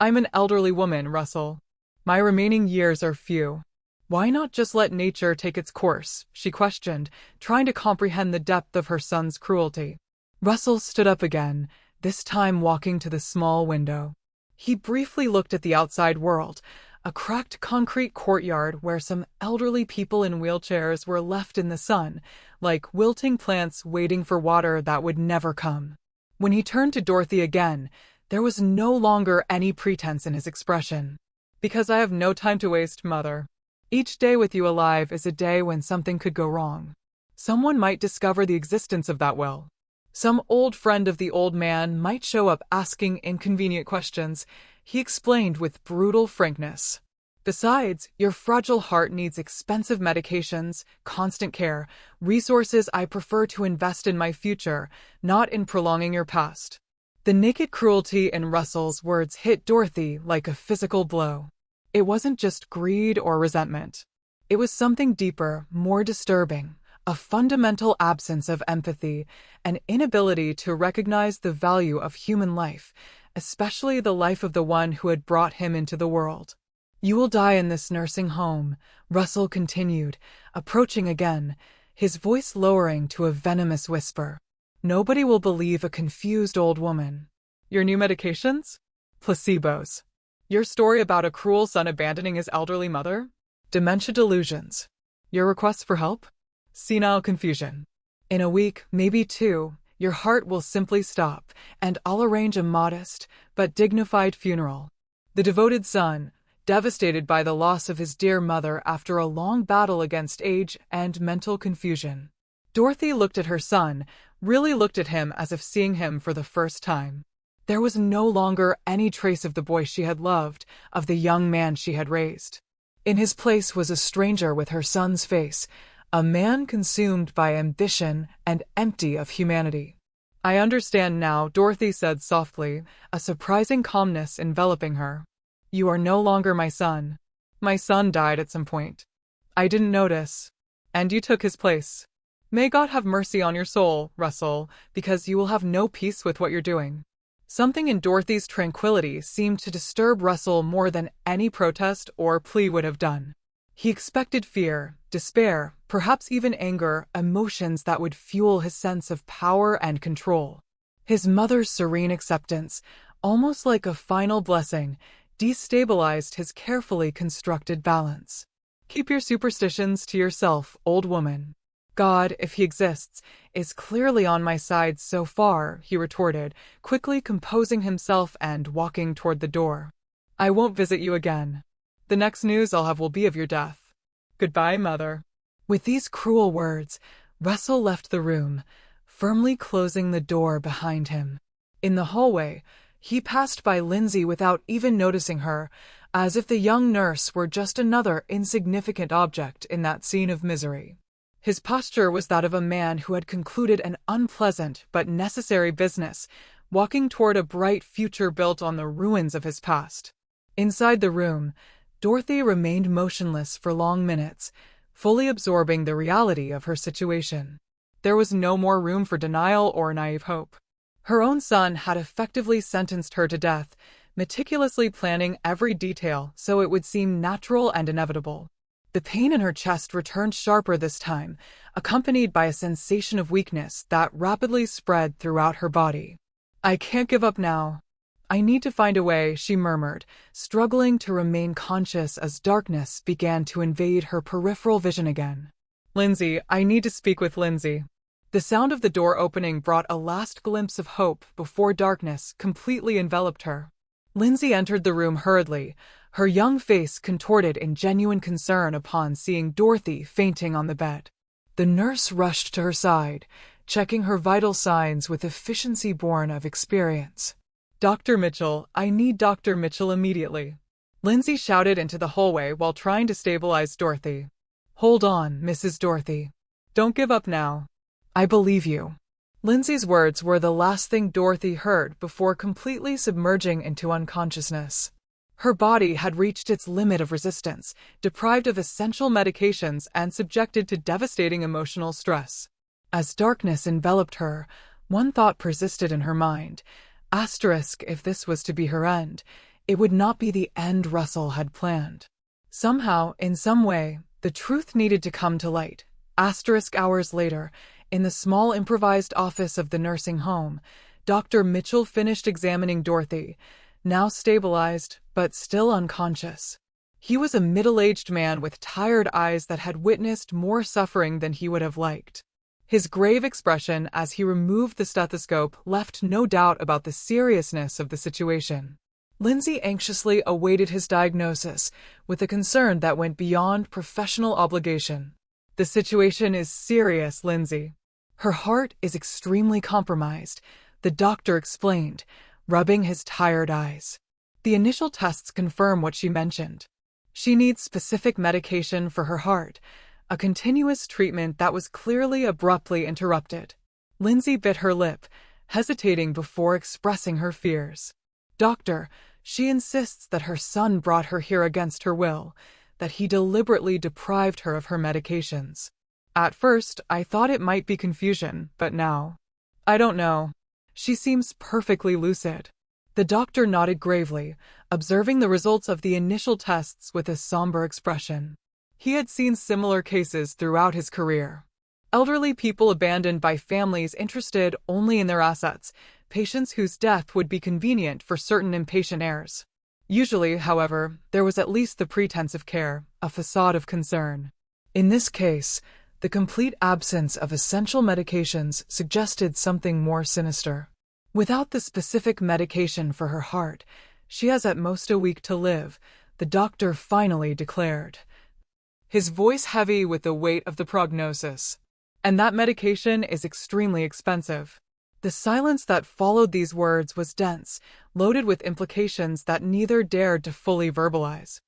S1: "I'm an elderly woman, Russell. My remaining years are few. Why not just let nature take its course?" she questioned, trying to comprehend the depth of her son's cruelty. Russell stood up again, this time walking to the small window. He briefly looked at the outside world, a cracked concrete courtyard where some elderly people in wheelchairs were left in the sun, like wilting plants waiting for water that would never come. When he turned to Dorothy again, there was no longer any pretense in his expression. "Because I have no time to waste, Mother. Each day with you alive is a day when something could go wrong. Someone might discover the existence of that will. Some old friend of the old man might show up asking inconvenient questions," he explained with brutal frankness. "Besides, your fragile heart needs expensive medications, constant care, resources I prefer to invest in my future, not in prolonging your past." The naked cruelty in Russell's words hit Dorothy like a physical blow. It wasn't just greed or resentment. It was something deeper, more disturbing. A fundamental absence of empathy, an inability to recognize the value of human life, especially the life of the one who had brought him into the world. "You will die in this nursing home," Russell continued, approaching again, his voice lowering to a venomous whisper. "Nobody will believe a confused old woman. Your new medications? Placebos. Your story about a cruel son abandoning his elderly mother? Dementia delusions. Your requests for help? Senile confusion. In a week, maybe 2, your heart will simply stop, and I'll arrange a modest but dignified funeral." The devoted son, devastated by the loss of his dear mother after a long battle against age and mental confusion. Dorothy looked at her son, really looked at him as if seeing him for the first time. There was no longer any trace of the boy she had loved, of the young man she had raised. In his place was a stranger with her son's face, a man consumed by ambition and empty of humanity. I understand now, Dorothy said softly, a surprising calmness enveloping her. You are no longer my son. My son died at some point. I didn't notice. And you took his place. May God have mercy on your soul, Russell, because you will have no peace with what you're doing. Something in Dorothy's tranquility seemed to disturb Russell more than any protest or plea would have done. He expected fear, despair, perhaps even anger, emotions that would fuel his sense of power and control. His mother's serene acceptance, almost like a final blessing, destabilized his carefully constructed balance. Keep your superstitions to yourself, old woman. God, if he exists, is clearly on my side so far, he retorted, quickly composing himself and walking toward the door. I won't visit you again. The next news I'll have will be of your death. Goodbye, Mother. With these cruel words, Russell left the room, firmly closing the door behind him. In the hallway, he passed by Lindsay without even noticing her, as if the young nurse were just another insignificant object in that scene of misery. His posture was that of a man who had concluded an unpleasant but necessary business, walking toward a bright future built on the ruins of his past. Inside the room, Dorothy remained motionless for long minutes, fully absorbing the reality of her situation. There was no more room for denial or naive hope. Her own son had effectively sentenced her to death, meticulously planning every detail so it would seem natural and inevitable. The pain in her chest returned sharper this time, accompanied by a sensation of weakness that rapidly spread throughout her body. I can't give up now. I need to find a way, she murmured, struggling to remain conscious as darkness began to invade her peripheral vision again. Lindsay, I need to speak with Lindsay. The sound of the door opening brought a last glimpse of hope before darkness completely enveloped her. Lindsay entered the room hurriedly, her young face contorted in genuine concern upon seeing Dorothy fainting on the bed. The nurse rushed to her side, checking her vital signs with efficiency born of experience. Dr. Mitchell, I need Dr. Mitchell immediately. Lindsay shouted into the hallway while trying to stabilize Dorothy. Hold on, Mrs. Dorothy. Don't give up now. I believe you. Lindsay's words were the last thing Dorothy heard before completely submerging into unconsciousness. Her body had reached its limit of resistance, deprived of essential medications and subjected to devastating emotional stress. As darkness enveloped her, one thought persisted in her mind. Asterisk, if this was to be her end, it would not be the end Russell had planned. Somehow, in some way, the truth needed to come to light. Asterisk hours later, in the small improvised office of the nursing home, Dr. Mitchell finished examining Dorothy, now stabilized, but still unconscious. He was a middle-aged man with tired eyes that had witnessed more suffering than he would have liked. His grave expression as he removed the stethoscope left no doubt about the seriousness of the situation. Lindsay anxiously awaited his diagnosis, with a concern that went beyond professional obligation. The situation is serious, Lindsay. Her heart is extremely compromised, the doctor explained, rubbing his tired eyes. The initial tests confirm what she mentioned. She needs specific medication for her heart, a continuous treatment that was clearly abruptly interrupted. Lindsay bit her lip, hesitating before expressing her fears. Doctor, she insists that her son brought her here against her will, that he deliberately deprived her of her medications. At first, I thought it might be confusion, but now, I don't know. She seems perfectly lucid. The doctor nodded gravely, observing the results of the initial tests with a somber expression. He had seen similar cases throughout his career. Elderly people abandoned by families interested only in their assets, patients whose death would be convenient for certain impatient heirs. Usually, however, there was at least the pretense of care, a facade of concern. In this case, the complete absence of essential medications suggested something more sinister. Without the specific medication for her heart, she has at most a week to live, the doctor finally declared, his voice heavy with the weight of the prognosis. And that medication is extremely expensive. The silence that followed these words was dense, loaded with implications that neither dared to fully verbalize.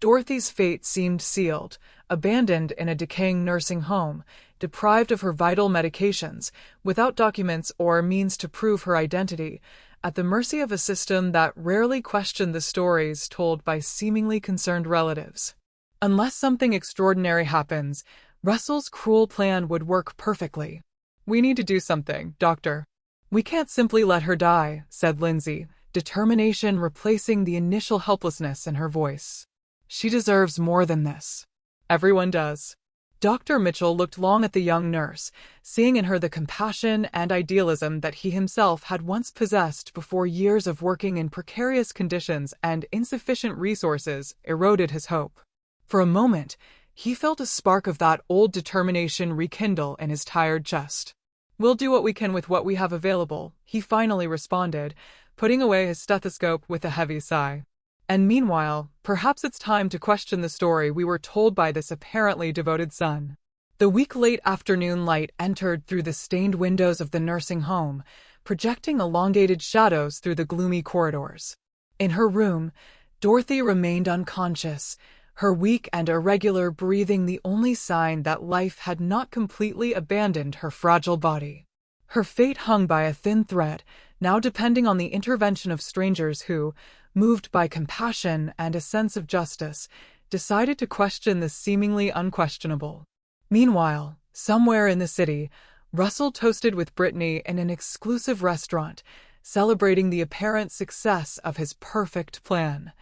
S1: Dorothy's fate seemed sealed, abandoned in a decaying nursing home, deprived of her vital medications, without documents or means to prove her identity, at the mercy of a system that rarely questioned the stories told by seemingly concerned relatives. Unless something extraordinary happens, Russell's cruel plan would work perfectly. "We need to do something, Doctor." "We can't simply let her die," said Lindsay, determination replacing the initial helplessness in her voice. "She deserves more than this." "Everyone does." Dr. Mitchell looked long at the young nurse, seeing in her the compassion and idealism that he himself had once possessed before years of working in precarious conditions and insufficient resources eroded his hope. For a moment, he felt a spark of that old determination rekindle in his tired chest. "We'll do what we can with what we have available," he finally responded, putting away his stethoscope with a heavy sigh. "And meanwhile, perhaps it's time to question the story we were told by this apparently devoted son." The weak late afternoon light entered through the stained windows of the nursing home, projecting elongated shadows through the gloomy corridors. In her room, Dorothy remained unconscious, her weak and irregular breathing the only sign that life had not completely abandoned her fragile body. Her fate hung by a thin thread, now depending on the intervention of strangers who, moved by compassion and a sense of justice, decided to question the seemingly unquestionable. Meanwhile, somewhere in the city, Russell toasted with Brittany in an exclusive restaurant, celebrating the apparent success of his perfect plan,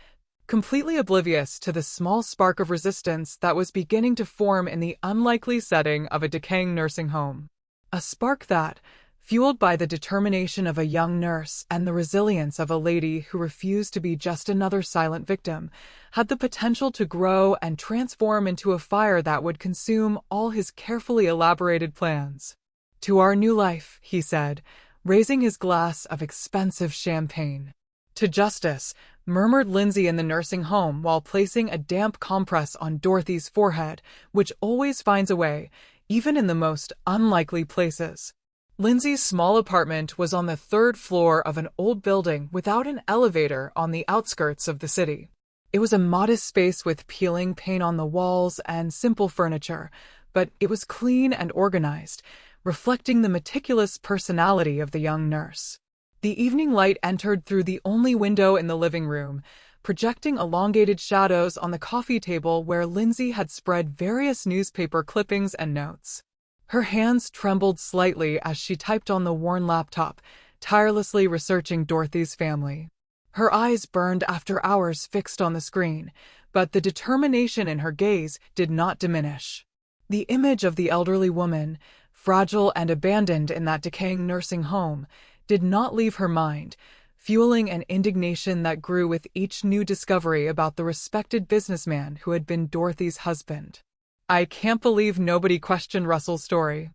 S1: completely oblivious to the small spark of resistance that was beginning to form in the unlikely setting of a decaying nursing home. A spark that, fueled by the determination of a young nurse and the resilience of a lady who refused to be just another silent victim, had the potential to grow and transform into a fire that would consume all his carefully elaborated plans. "To our new life," he said, raising his glass of expensive champagne. "To justice," murmured Lindsay in the nursing home while placing a damp compress on Dorothy's forehead, which always finds a way, even in the most unlikely places. Lindsay's small apartment was on the third floor of an old building without an elevator on the outskirts of the city. It was a modest space with peeling paint on the walls and simple furniture, but it was clean and organized, reflecting the meticulous personality of the young nurse. The evening light entered through the only window in the living room, projecting elongated shadows on the coffee table where Lindsay had spread various newspaper clippings and notes. Her hands trembled slightly as she typed on the worn laptop, tirelessly researching Dorothy's family. Her eyes burned after hours fixed on the screen, but the determination in her gaze did not diminish. The image of the elderly woman, fragile and abandoned in that decaying nursing home, did not leave her mind, fueling an indignation that grew with each new discovery about the respected businessman who had been Dorothy's husband. "I can't believe nobody questioned Russell's story.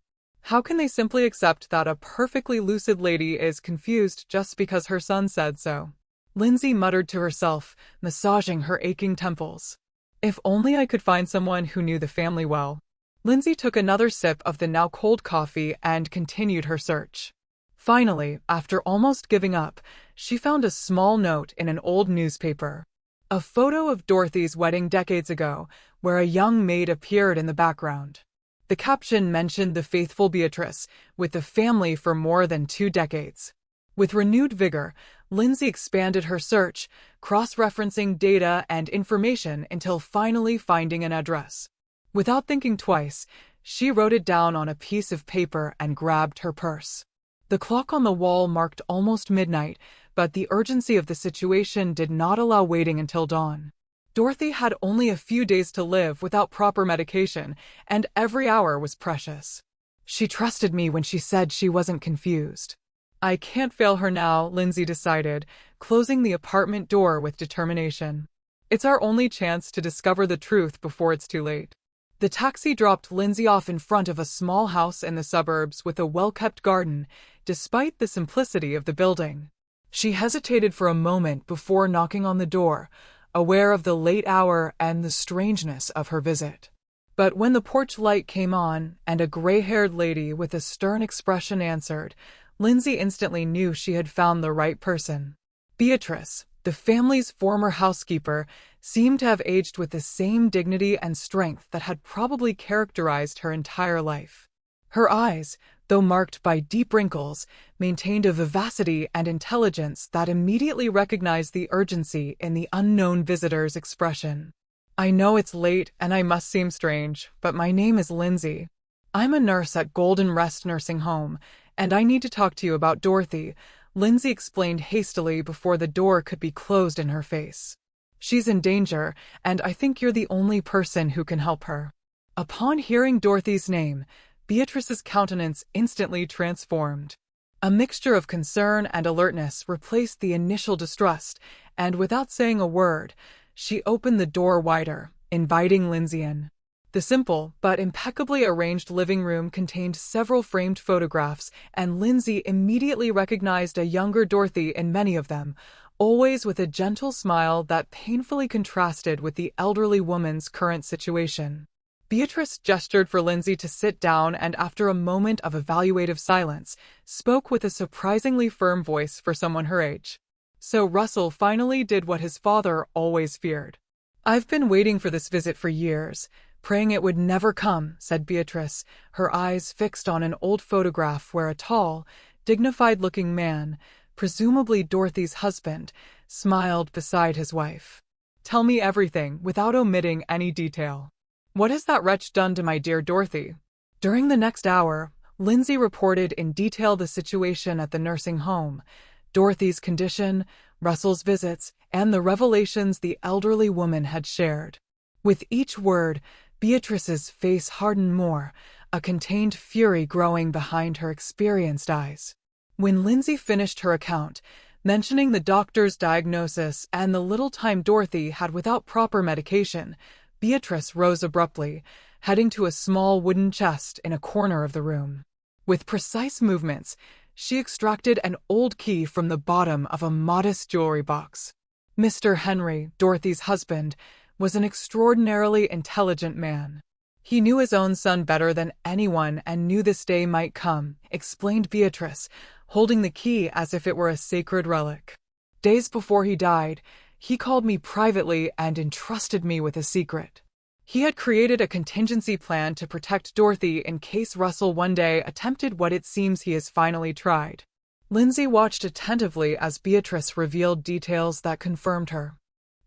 S1: How can they simply accept that a perfectly lucid lady is confused just because her son said so?" Lindsay muttered to herself, massaging her aching temples. "If only I could find someone who knew the family well." Lindsay took another sip of the now cold coffee and continued her search. Finally, after almost giving up, she found a small note in an old newspaper. A photo of Dorothy's wedding decades ago, where a young maid appeared in the background. The caption mentioned the faithful Beatrice, with the family for more than 2 decades. With renewed vigor, Lindsay expanded her search, cross-referencing data and information until finally finding an address. Without thinking twice, she wrote it down on a piece of paper and grabbed her purse. The clock on the wall marked almost midnight, but the urgency of the situation did not allow waiting until dawn. Dorothy had only a few days to live without proper medication, and every hour was precious. "She trusted me when she said she wasn't confused." "I can't fail her now," Lindsay decided, closing the apartment door with determination. "It's our only chance to discover the truth before it's too late." The taxi dropped Lindsay off in front of a small house in the suburbs with a well-kept garden, despite the simplicity of the building. She hesitated for a moment before knocking on the door, aware of the late hour and the strangeness of her visit. But when the porch light came on and a gray-haired lady with a stern expression answered, Lindsay instantly knew she had found the right person. Beatrice, The family's former housekeeper seemed to have aged with the same dignity and strength that had probably characterized her entire life. Her eyes, though marked by deep wrinkles, maintained a vivacity and intelligence that immediately recognized the urgency in the unknown visitor's expression. "I know it's late and I must seem strange, but my name is Lindsay. I'm a nurse at Golden Rest Nursing Home, and I need to talk to you about Dorothy," Lindsay explained hastily before the door could be closed in her face. "She's in danger, and I think you're the only person who can help her." Upon hearing Dorothy's name, Beatrice's countenance instantly transformed. A mixture of concern and alertness replaced the initial distrust, and without saying a word, she opened the door wider, inviting Lindsay in. The simple but impeccably arranged living room contained several framed photographs, and Lindsay immediately recognized a younger Dorothy in many of them, always with a gentle smile that painfully contrasted with the elderly woman's current situation. Beatrice gestured for Lindsay to sit down and, after a moment of evaluative silence, spoke with a surprisingly firm voice for someone her age. "So Russell finally did what his father always feared. I've been waiting for this visit for years, praying it would never come," said Beatrice, her eyes fixed on an old photograph where a tall, dignified-looking man, presumably Dorothy's husband, smiled beside his wife. "Tell me everything, without omitting any detail. What has that wretch done to my dear Dorothy?" During the next hour, Lindsay reported in detail the situation at the nursing home, Dorothy's condition, Russell's visits, and the revelations the elderly woman had shared. With each word, Beatrice's face hardened more, a contained fury growing behind her experienced eyes. When Lindsay finished her account, mentioning the doctor's diagnosis and the little time Dorothy had without proper medication, Beatrice rose abruptly, heading to a small wooden chest in a corner of the room. With precise movements, she extracted an old key from the bottom of a modest jewelry box. Mr. Henry, Dorothy's husband, was an extraordinarily intelligent man. "He knew his own son better than anyone and knew this day might come," explained Beatrice, holding the key as if it were a sacred relic. "Days before he died, he called me privately and entrusted me with a secret. He had created a contingency plan to protect Dorothy in case Russell one day attempted what it seems he has finally tried." Lindsay watched attentively as Beatrice revealed details that confirmed her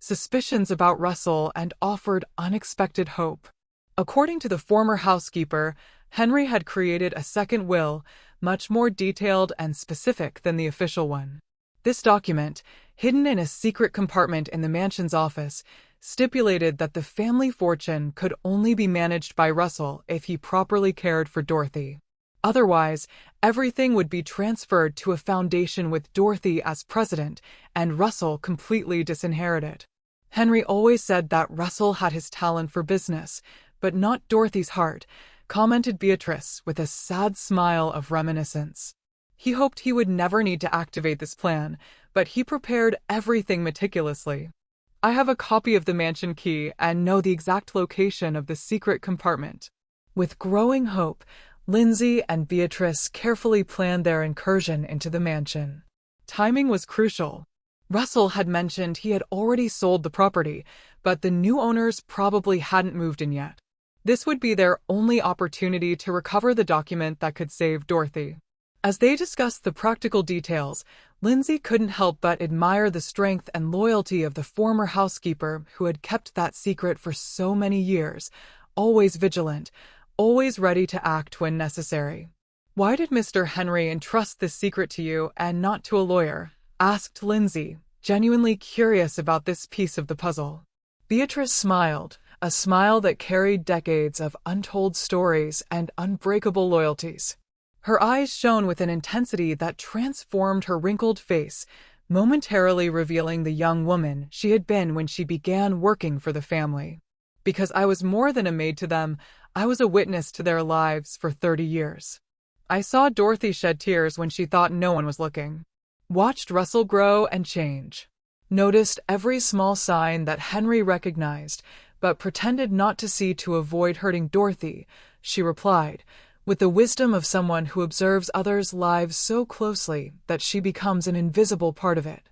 S1: suspicions about Russell and offered unexpected hope. According to the former housekeeper, Henry had created a second will, much more detailed and specific than the official one. This document, hidden in a secret compartment in the mansion's office, stipulated that the family fortune could only be managed by Russell if he properly cared for Dorothy. Otherwise, everything would be transferred to a foundation with Dorothy as president and Russell completely disinherited. Henry always said that Russell had his talent for business, but not Dorothy's heart, commented Beatrice with a sad smile of reminiscence. He hoped he would never need to activate this plan, but he prepared everything meticulously. "I have a copy of the mansion key and know the exact location of the secret compartment." With growing hope, Lindsay and Beatrice carefully planned their incursion into the mansion. Timing was crucial. Russell had mentioned he had already sold the property, but the new owners probably hadn't moved in yet. This would be their only opportunity to recover the document that could save Dorothy. As they discussed the practical details, Lindsay couldn't help but admire the strength and loyalty of the former housekeeper who had kept that secret for so many years, always vigilant, always ready to act when necessary. "Why did Mr. Henry entrust this secret to you and not to a lawyer?" asked Lindsay, genuinely curious about this piece of the puzzle. Beatrice smiled, a smile that carried decades of untold stories and unbreakable loyalties. Her eyes shone with an intensity that transformed her wrinkled face, momentarily revealing the young woman she had been when she began working for the family. "Because I was more than a maid to them, I was a witness to their lives for 30 years. I saw Dorothy shed tears when she thought no one was looking. Watched Russell grow and change. Noticed every small sign that Henry recognized, but pretended not to see to avoid hurting Dorothy," she replied, with the wisdom of someone who observes others' lives so closely that she becomes an invisible part of it.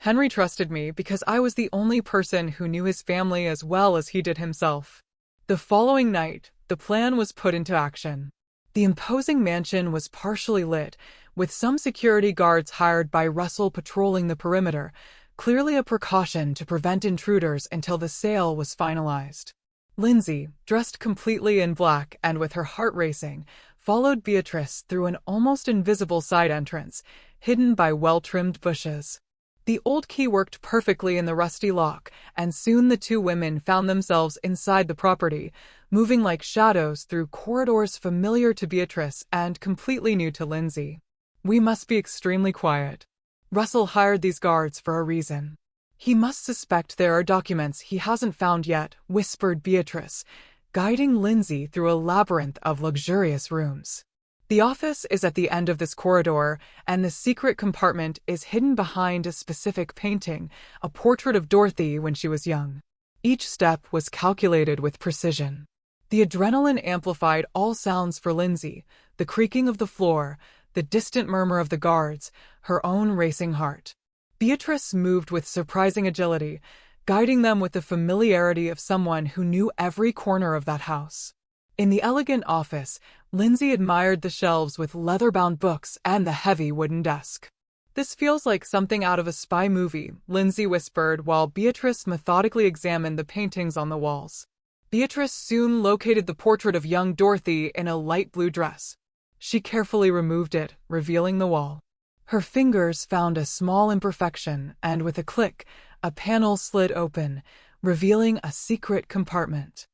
S1: Henry trusted me because I was the only person who knew his family as well as he did himself. The following night, the plan was put into action. The imposing mansion was partially lit, with some security guards hired by Russell patrolling the perimeter, clearly a precaution to prevent intruders until the sale was finalized. Lindsay, dressed completely in black and with her heart racing, followed Beatrice through an almost invisible side entrance, hidden by well-trimmed bushes. The old key worked perfectly in the rusty lock, and soon the two women found themselves inside the property, moving like shadows through corridors familiar to Beatrice and completely new to Lindsay. We must be extremely quiet. Russell hired these guards for a reason. He must suspect there are documents he hasn't found yet, whispered Beatrice, guiding Lindsay through a labyrinth of luxurious rooms. The office is at the end of this corridor, and the secret compartment is hidden behind a specific painting, a portrait of Dorothy when she was young. Each step was calculated with precision. The adrenaline amplified all sounds for Lindsay, the creaking of the floor, the distant murmur of the guards, her own racing heart. Beatrice moved with surprising agility, guiding them with the familiarity of someone who knew every corner of that house. In the elegant office, Lindsay admired the shelves with leather-bound books and the heavy wooden desk. "This feels like something out of a spy movie," Lindsay whispered while Beatrice methodically examined the paintings on the walls. Beatrice soon located the portrait of young Dorothy in a light blue dress. She carefully removed it, revealing the wall. Her fingers found a small imperfection, and with a click, a panel slid open, revealing a secret compartment.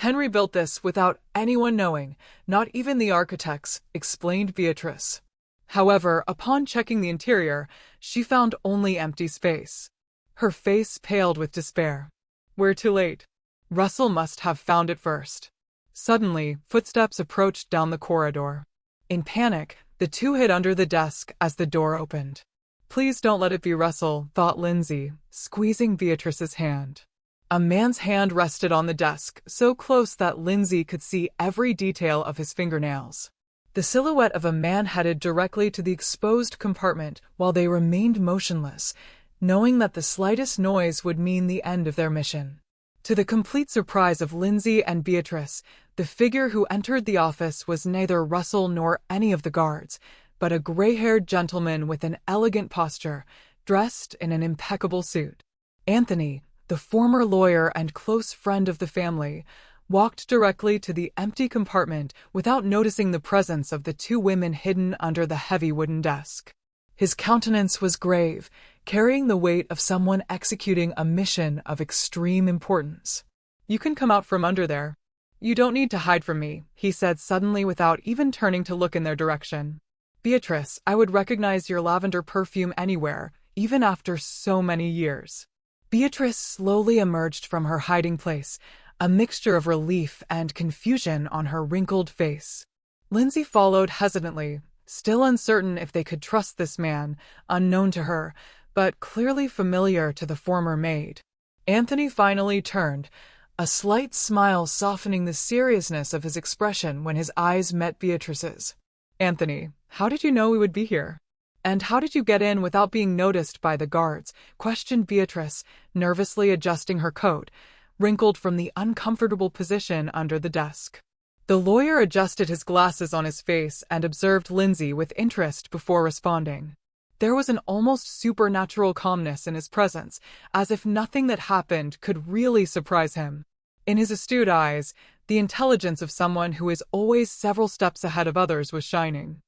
S1: "Henry built this without anyone knowing, not even the architects," explained Beatrice. However, upon checking the interior, she found only empty space. Her face paled with despair. "We're too late. Russell must have found it first." Suddenly, footsteps approached down the corridor. In panic, the two hid under the desk as the door opened. "Please don't let it be Russell," thought Lindsay, squeezing Beatrice's hand. A man's hand rested on the desk, so close that Lindsay could see every detail of his fingernails. The silhouette of a man headed directly to the exposed compartment while they remained motionless, knowing that the slightest noise would mean the end of their mission. To the complete surprise of Lindsay and Beatrice, the figure who entered the office was neither Russell nor any of the guards, but a gray-haired gentleman with an elegant posture, dressed in an impeccable suit. Anthony, the former lawyer and close friend of the family, walked directly to the empty compartment without noticing the presence of the two women hidden under the heavy wooden desk. His countenance was grave, carrying the weight of someone executing a mission of extreme importance. "You can come out from under there. You don't need to hide from me," he said suddenly without even turning to look in their direction. "Beatrice, I would recognize your lavender perfume anywhere, even after so many years." Beatrice slowly emerged from her hiding place, a mixture of relief and confusion on her wrinkled face. Lindsay followed hesitantly, still uncertain if they could trust this man, unknown to her, but clearly familiar to the former maid. Anthony finally turned, a slight smile softening the seriousness of his expression when his eyes met Beatrice's. "Anthony, how did you know we would be here? And how did you get in without being noticed by the guards?" questioned Beatrice, nervously adjusting her coat, wrinkled from the uncomfortable position under the desk. The lawyer adjusted his glasses on his face and observed Lindsay with interest before responding. There was an almost supernatural calmness in his presence, as if nothing that happened could really surprise him. In his astute eyes, the intelligence of someone who is always several steps ahead of others was shining.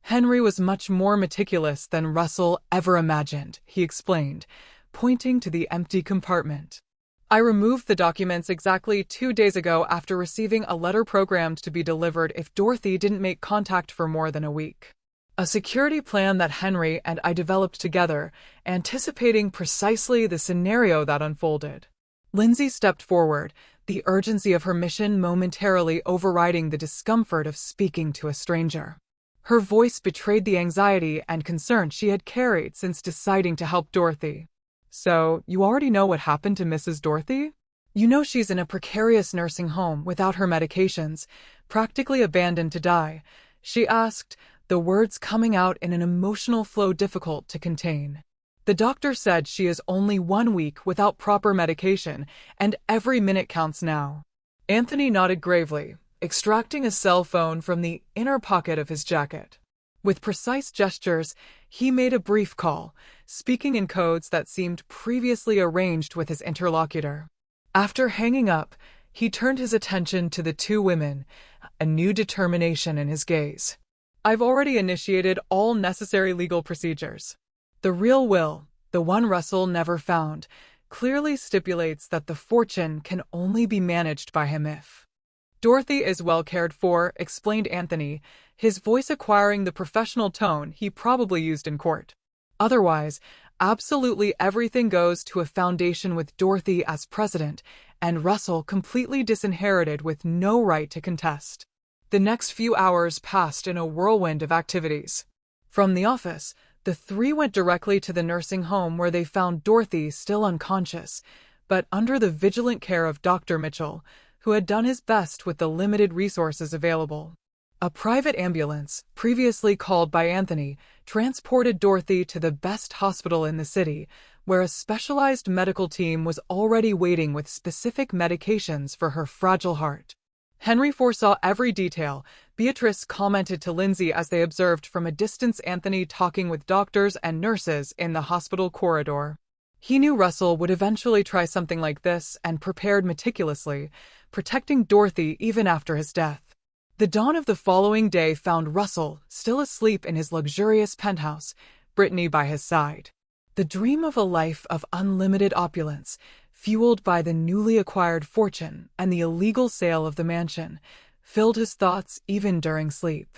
S1: "Henry was much more meticulous than Russell ever imagined," he explained, pointing to the empty compartment. "I removed the documents exactly 2 days ago after receiving a letter programmed to be delivered if Dorothy didn't make contact for more than a week. A security plan that Henry and I developed together, anticipating precisely the scenario that unfolded." Lindsay stepped forward, the urgency of her mission momentarily overriding the discomfort of speaking to a stranger. Her voice betrayed the anxiety and concern she had carried since deciding to help Dorothy. "So, you already know what happened to Mrs. Dorothy? You know she's in a precarious nursing home without her medications, practically abandoned to die," she asked, the words coming out in an emotional flow difficult to contain. The doctor said she is only 1 week without proper medication, and every minute counts now. Anthony nodded gravely, extracting a cell phone from the inner pocket of his jacket. With precise gestures, he made a brief call, speaking in codes that seemed previously arranged with his interlocutor. After hanging up, he turned his attention to the two women, a new determination in his gaze. I've already initiated all necessary legal procedures. The real will, the one Russell never found, clearly stipulates that the fortune can only be managed by him if Dorothy is well cared for, explained Anthony, his voice acquiring the professional tone he probably used in court. Otherwise, absolutely everything goes to a foundation with Dorothy as president, and Russell completely disinherited with no right to contest. The next few hours passed in a whirlwind of activities. From the office, the three went directly to the nursing home where they found Dorothy still unconscious, but under the vigilant care of Dr. Mitchell, who had done his best with the limited resources available. A private ambulance, previously called by Anthony, transported Dorothy to the best hospital in the city, where a specialized medical team was already waiting with specific medications for her fragile heart. Henry foresaw every detail. Beatrice commented to Lindsay as they observed from a distance Anthony talking with doctors and nurses in the hospital corridor. He knew Russell would eventually try something like this and prepared meticulously, protecting Dorothy even after his death. The dawn of the following day found Russell still asleep in his luxurious penthouse, Brittany by his side. The dream of a life of unlimited opulence, fueled by the newly acquired fortune and the illegal sale of the mansion, filled his thoughts even during sleep.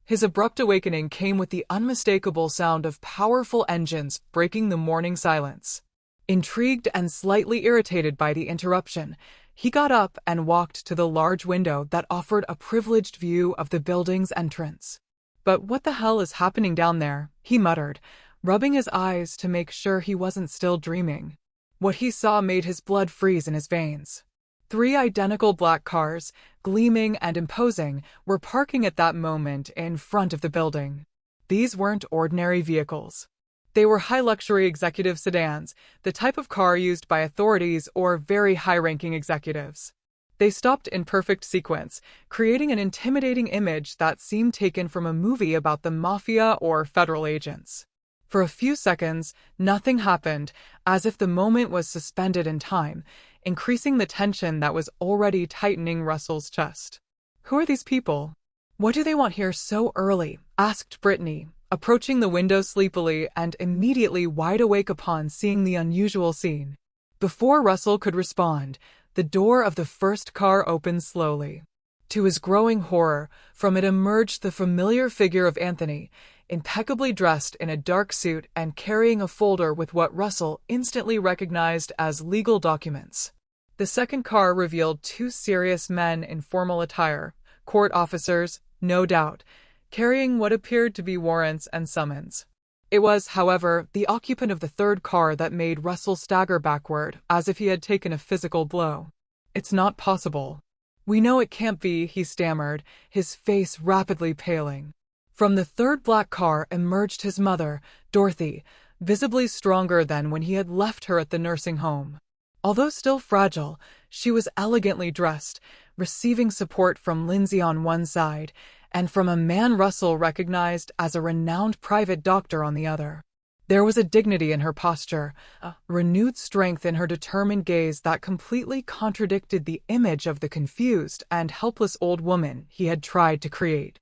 S1: His abrupt awakening came with the unmistakable sound of powerful engines breaking the morning silence. Intrigued and slightly irritated by the interruption, he got up and walked to the large window that offered a privileged view of the building's entrance. "But what the hell is happening down there?" he muttered, rubbing his eyes to make sure he wasn't still dreaming. What he saw made his blood freeze in his veins. 3 identical black cars, gleaming and imposing, were parking at that moment in front of the building. These weren't ordinary vehicles. They were high-luxury executive sedans, the type of car used by authorities or very high-ranking executives. They stopped in perfect sequence, creating an intimidating image that seemed taken from a movie about the mafia or federal agents. For a few seconds, nothing happened, as if the moment was suspended in time, increasing the tension that was already tightening Russell's chest. "Who are these people? What do they want here so early?" asked Brittany, approaching the window sleepily and immediately wide awake upon seeing the unusual scene. Before Russell could respond, the door of the first car opened slowly. To his growing horror, from it emerged the familiar figure of Anthony, impeccably dressed in a dark suit and carrying a folder with what Russell instantly recognized as legal documents. The second car revealed 2 serious men in formal attire, court officers, no doubt, carrying what appeared to be warrants and summons. It was, however, the occupant of the third car that made Russell stagger backward, as if he had taken a physical blow. "It's not possible. We know it can't be," he stammered, his face rapidly paling. From the third black car emerged his mother, Dorothy, visibly stronger than when he had left her at the nursing home. Although still fragile, she was elegantly dressed, receiving support from Lindsay on one side, and from a man Russell recognized as a renowned private doctor on the other. There was a dignity in her posture, a renewed strength in her determined gaze that completely contradicted the image of the confused and helpless old woman he had tried to create.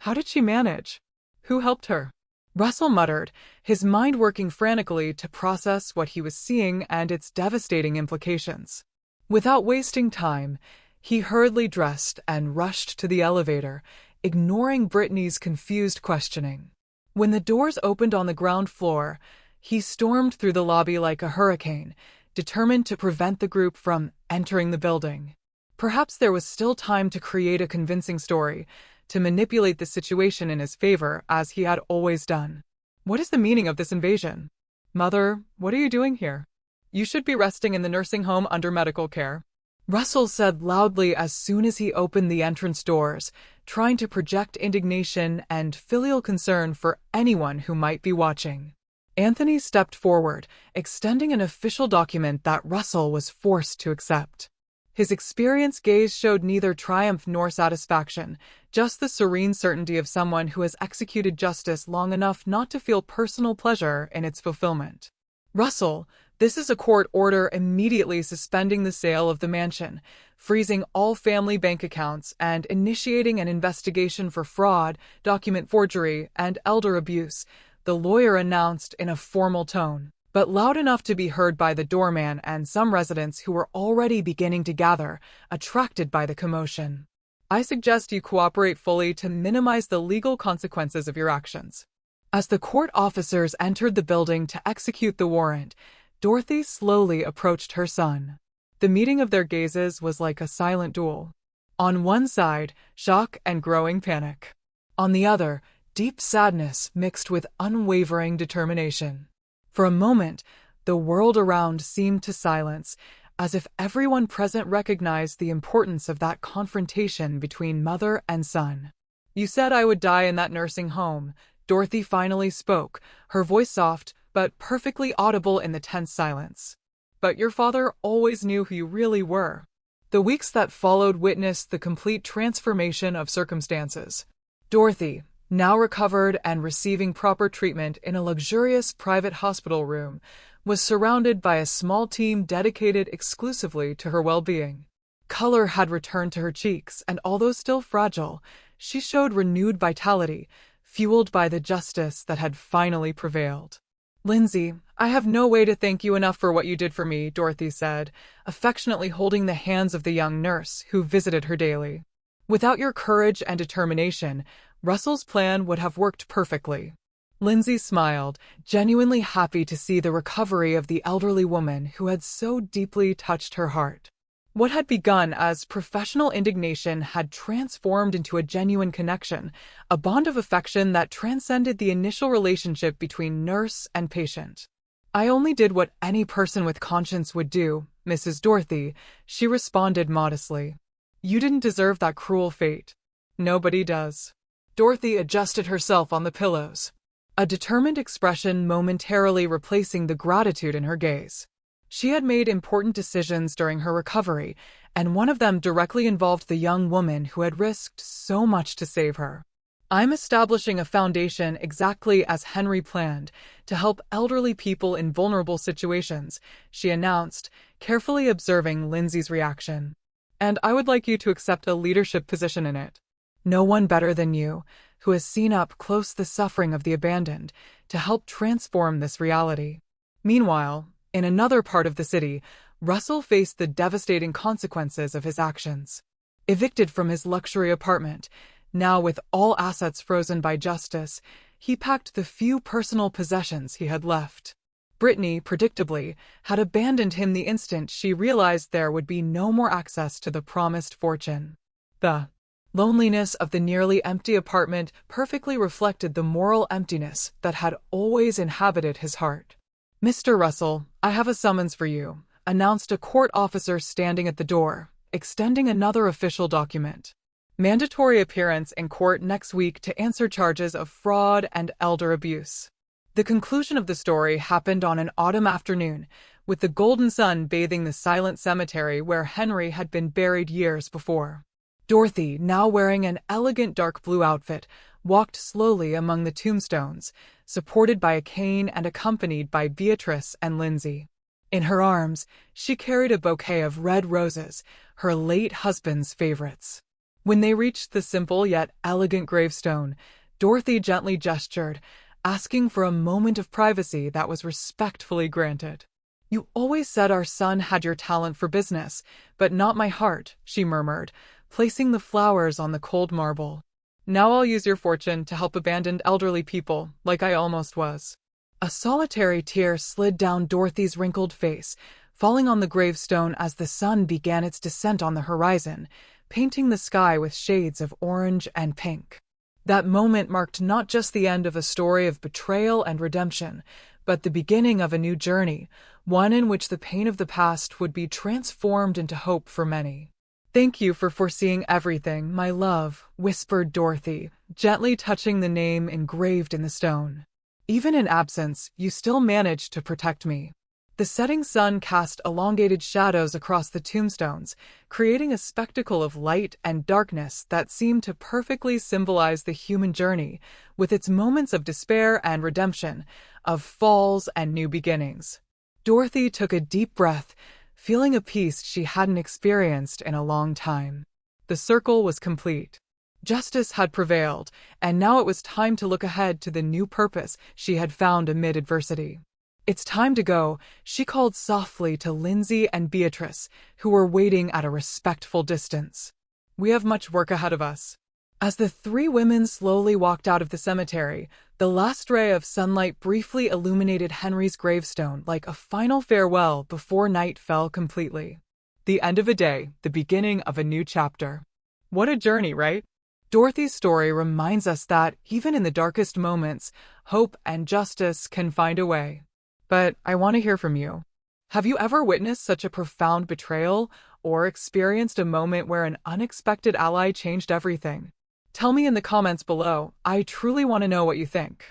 S1: How did she manage? Who helped her? Russell muttered, his mind working frantically to process what he was seeing and its devastating implications. Without wasting time, he hurriedly dressed and rushed to the elevator, ignoring Brittany's confused questioning. When the doors opened on the ground floor, he stormed through the lobby like a hurricane, determined to prevent the group from entering the building. Perhaps there was still time to create a convincing story, to manipulate the situation in his favor, as he had always done. "What is the meaning of this invasion? Mother, what are you doing here? You should be resting in the nursing home under medical care," Russell said loudly as soon as he opened the entrance doors, trying to project indignation and filial concern for anyone who might be watching. Anthony stepped forward, extending an official document that Russell was forced to accept. His experienced gaze showed neither triumph nor satisfaction, just the serene certainty of someone who has executed justice long enough not to feel personal pleasure in its fulfillment. Russell, this is a court order immediately suspending the sale of the mansion, freezing all family bank accounts, and initiating an investigation for fraud, document forgery, and elder abuse, the lawyer announced in a formal tone, but loud enough to be heard by the doorman and some residents who were already beginning to gather, attracted by the commotion. I suggest you cooperate fully to minimize the legal consequences of your actions. As the court officers entered the building to execute the warrant, Dorothy slowly approached her son. The meeting of their gazes was like a silent duel. On one side, shock and growing panic. On the other, deep sadness mixed with unwavering determination. For a moment, the world around seemed to silence, as if everyone present recognized the importance of that confrontation between mother and son. You said I would die in that nursing home, Dorothy finally spoke, her voice soft but perfectly audible in the tense silence. But your father always knew who you really were. The weeks that followed witnessed the complete transformation of circumstances. Dorothy, now recovered and receiving proper treatment in a luxurious private hospital room, was surrounded by a small team dedicated exclusively to her well-being. Color had returned to her cheeks, and although still fragile, she showed renewed vitality, fueled by the justice that had finally prevailed. Lindsay, I have no way to thank you enough for what you did for me, Dorothy said, affectionately holding the hands of the young nurse who visited her daily. Without your courage and determination, Russell's plan would have worked perfectly. Lindsay smiled, genuinely happy to see the recovery of the elderly woman who had so deeply touched her heart. What had begun as professional indignation had transformed into a genuine connection, a bond of affection that transcended the initial relationship between nurse and patient. I only did what any person with conscience would do, Mrs. Dorothy, she responded modestly. You didn't deserve that cruel fate. Nobody does. Dorothy adjusted herself on the pillows, a determined expression momentarily replacing the gratitude in her gaze. She had made important decisions during her recovery, and one of them directly involved the young woman who had risked so much to save her. I'm establishing a foundation exactly as Henry planned to help elderly people in vulnerable situations, she announced, carefully observing Lindsay's reaction. And I would like you to accept a leadership position in it. No one better than you, who has seen up close the suffering of the abandoned, to help transform this reality. Meanwhile, in another part of the city, Russell faced the devastating consequences of his actions. Evicted from his luxury apartment, now with all assets frozen by justice, he packed the few personal possessions he had left. Brittany, predictably, had abandoned him the instant she realized there would be no more access to the promised fortune. The loneliness of the nearly empty apartment perfectly reflected the moral emptiness that had always inhabited his heart. Mr. Russell, I have a summons for you, announced a court officer standing at the door, extending another official document. Mandatory appearance in court next week to answer charges of fraud and elder abuse. The conclusion of the story happened on an autumn afternoon, with the golden sun bathing the silent cemetery where Henry had been buried years before. Dorothy, now wearing an elegant dark blue outfit, walked slowly among the tombstones, supported by a cane and accompanied by Beatrice and Lindsay. In her arms, she carried a bouquet of red roses, her late husband's favorites. When they reached the simple yet elegant gravestone, Dorothy gently gestured, asking for a moment of privacy that was respectfully granted. You always said our son had your talent for business, but not my heart, she murmured, placing the flowers on the cold marble. Now I'll use your fortune to help abandoned elderly people, like I almost was. A solitary tear slid down Dorothy's wrinkled face, falling on the gravestone as the sun began its descent on the horizon, painting the sky with shades of orange and pink. That moment marked not just the end of a story of betrayal and redemption, but the beginning of a new journey, one in which the pain of the past would be transformed into hope for many. Thank you for foreseeing everything, my love, whispered Dorothy, gently touching the name engraved in the stone. Even in absence, you still managed to protect me." The setting sun cast elongated shadows across the tombstones, creating a spectacle of light and darkness that seemed to perfectly symbolize the human journey, with its moments of despair and redemption, of falls and new beginnings. Dorothy took a deep breath, feeling a peace she hadn't experienced in a long time. The circle was complete. Justice had prevailed, and now it was time to look ahead to the new purpose she had found amid adversity. "It's time to go," she called softly to Lindsay and Beatrice, who were waiting at a respectful distance. "We have much work ahead of us." As the three women slowly walked out of the cemetery, the last ray of sunlight briefly illuminated Henry's gravestone like a final farewell before night fell completely. The end of a day, the beginning of a new chapter. What a journey, right? Dorothy's story reminds us that, even in the darkest moments, hope and justice can find a way. But I want to hear from you. Have you ever witnessed such a profound betrayal, or experienced a moment where an unexpected ally changed everything? Tell me in the comments below. I truly want to know what you think.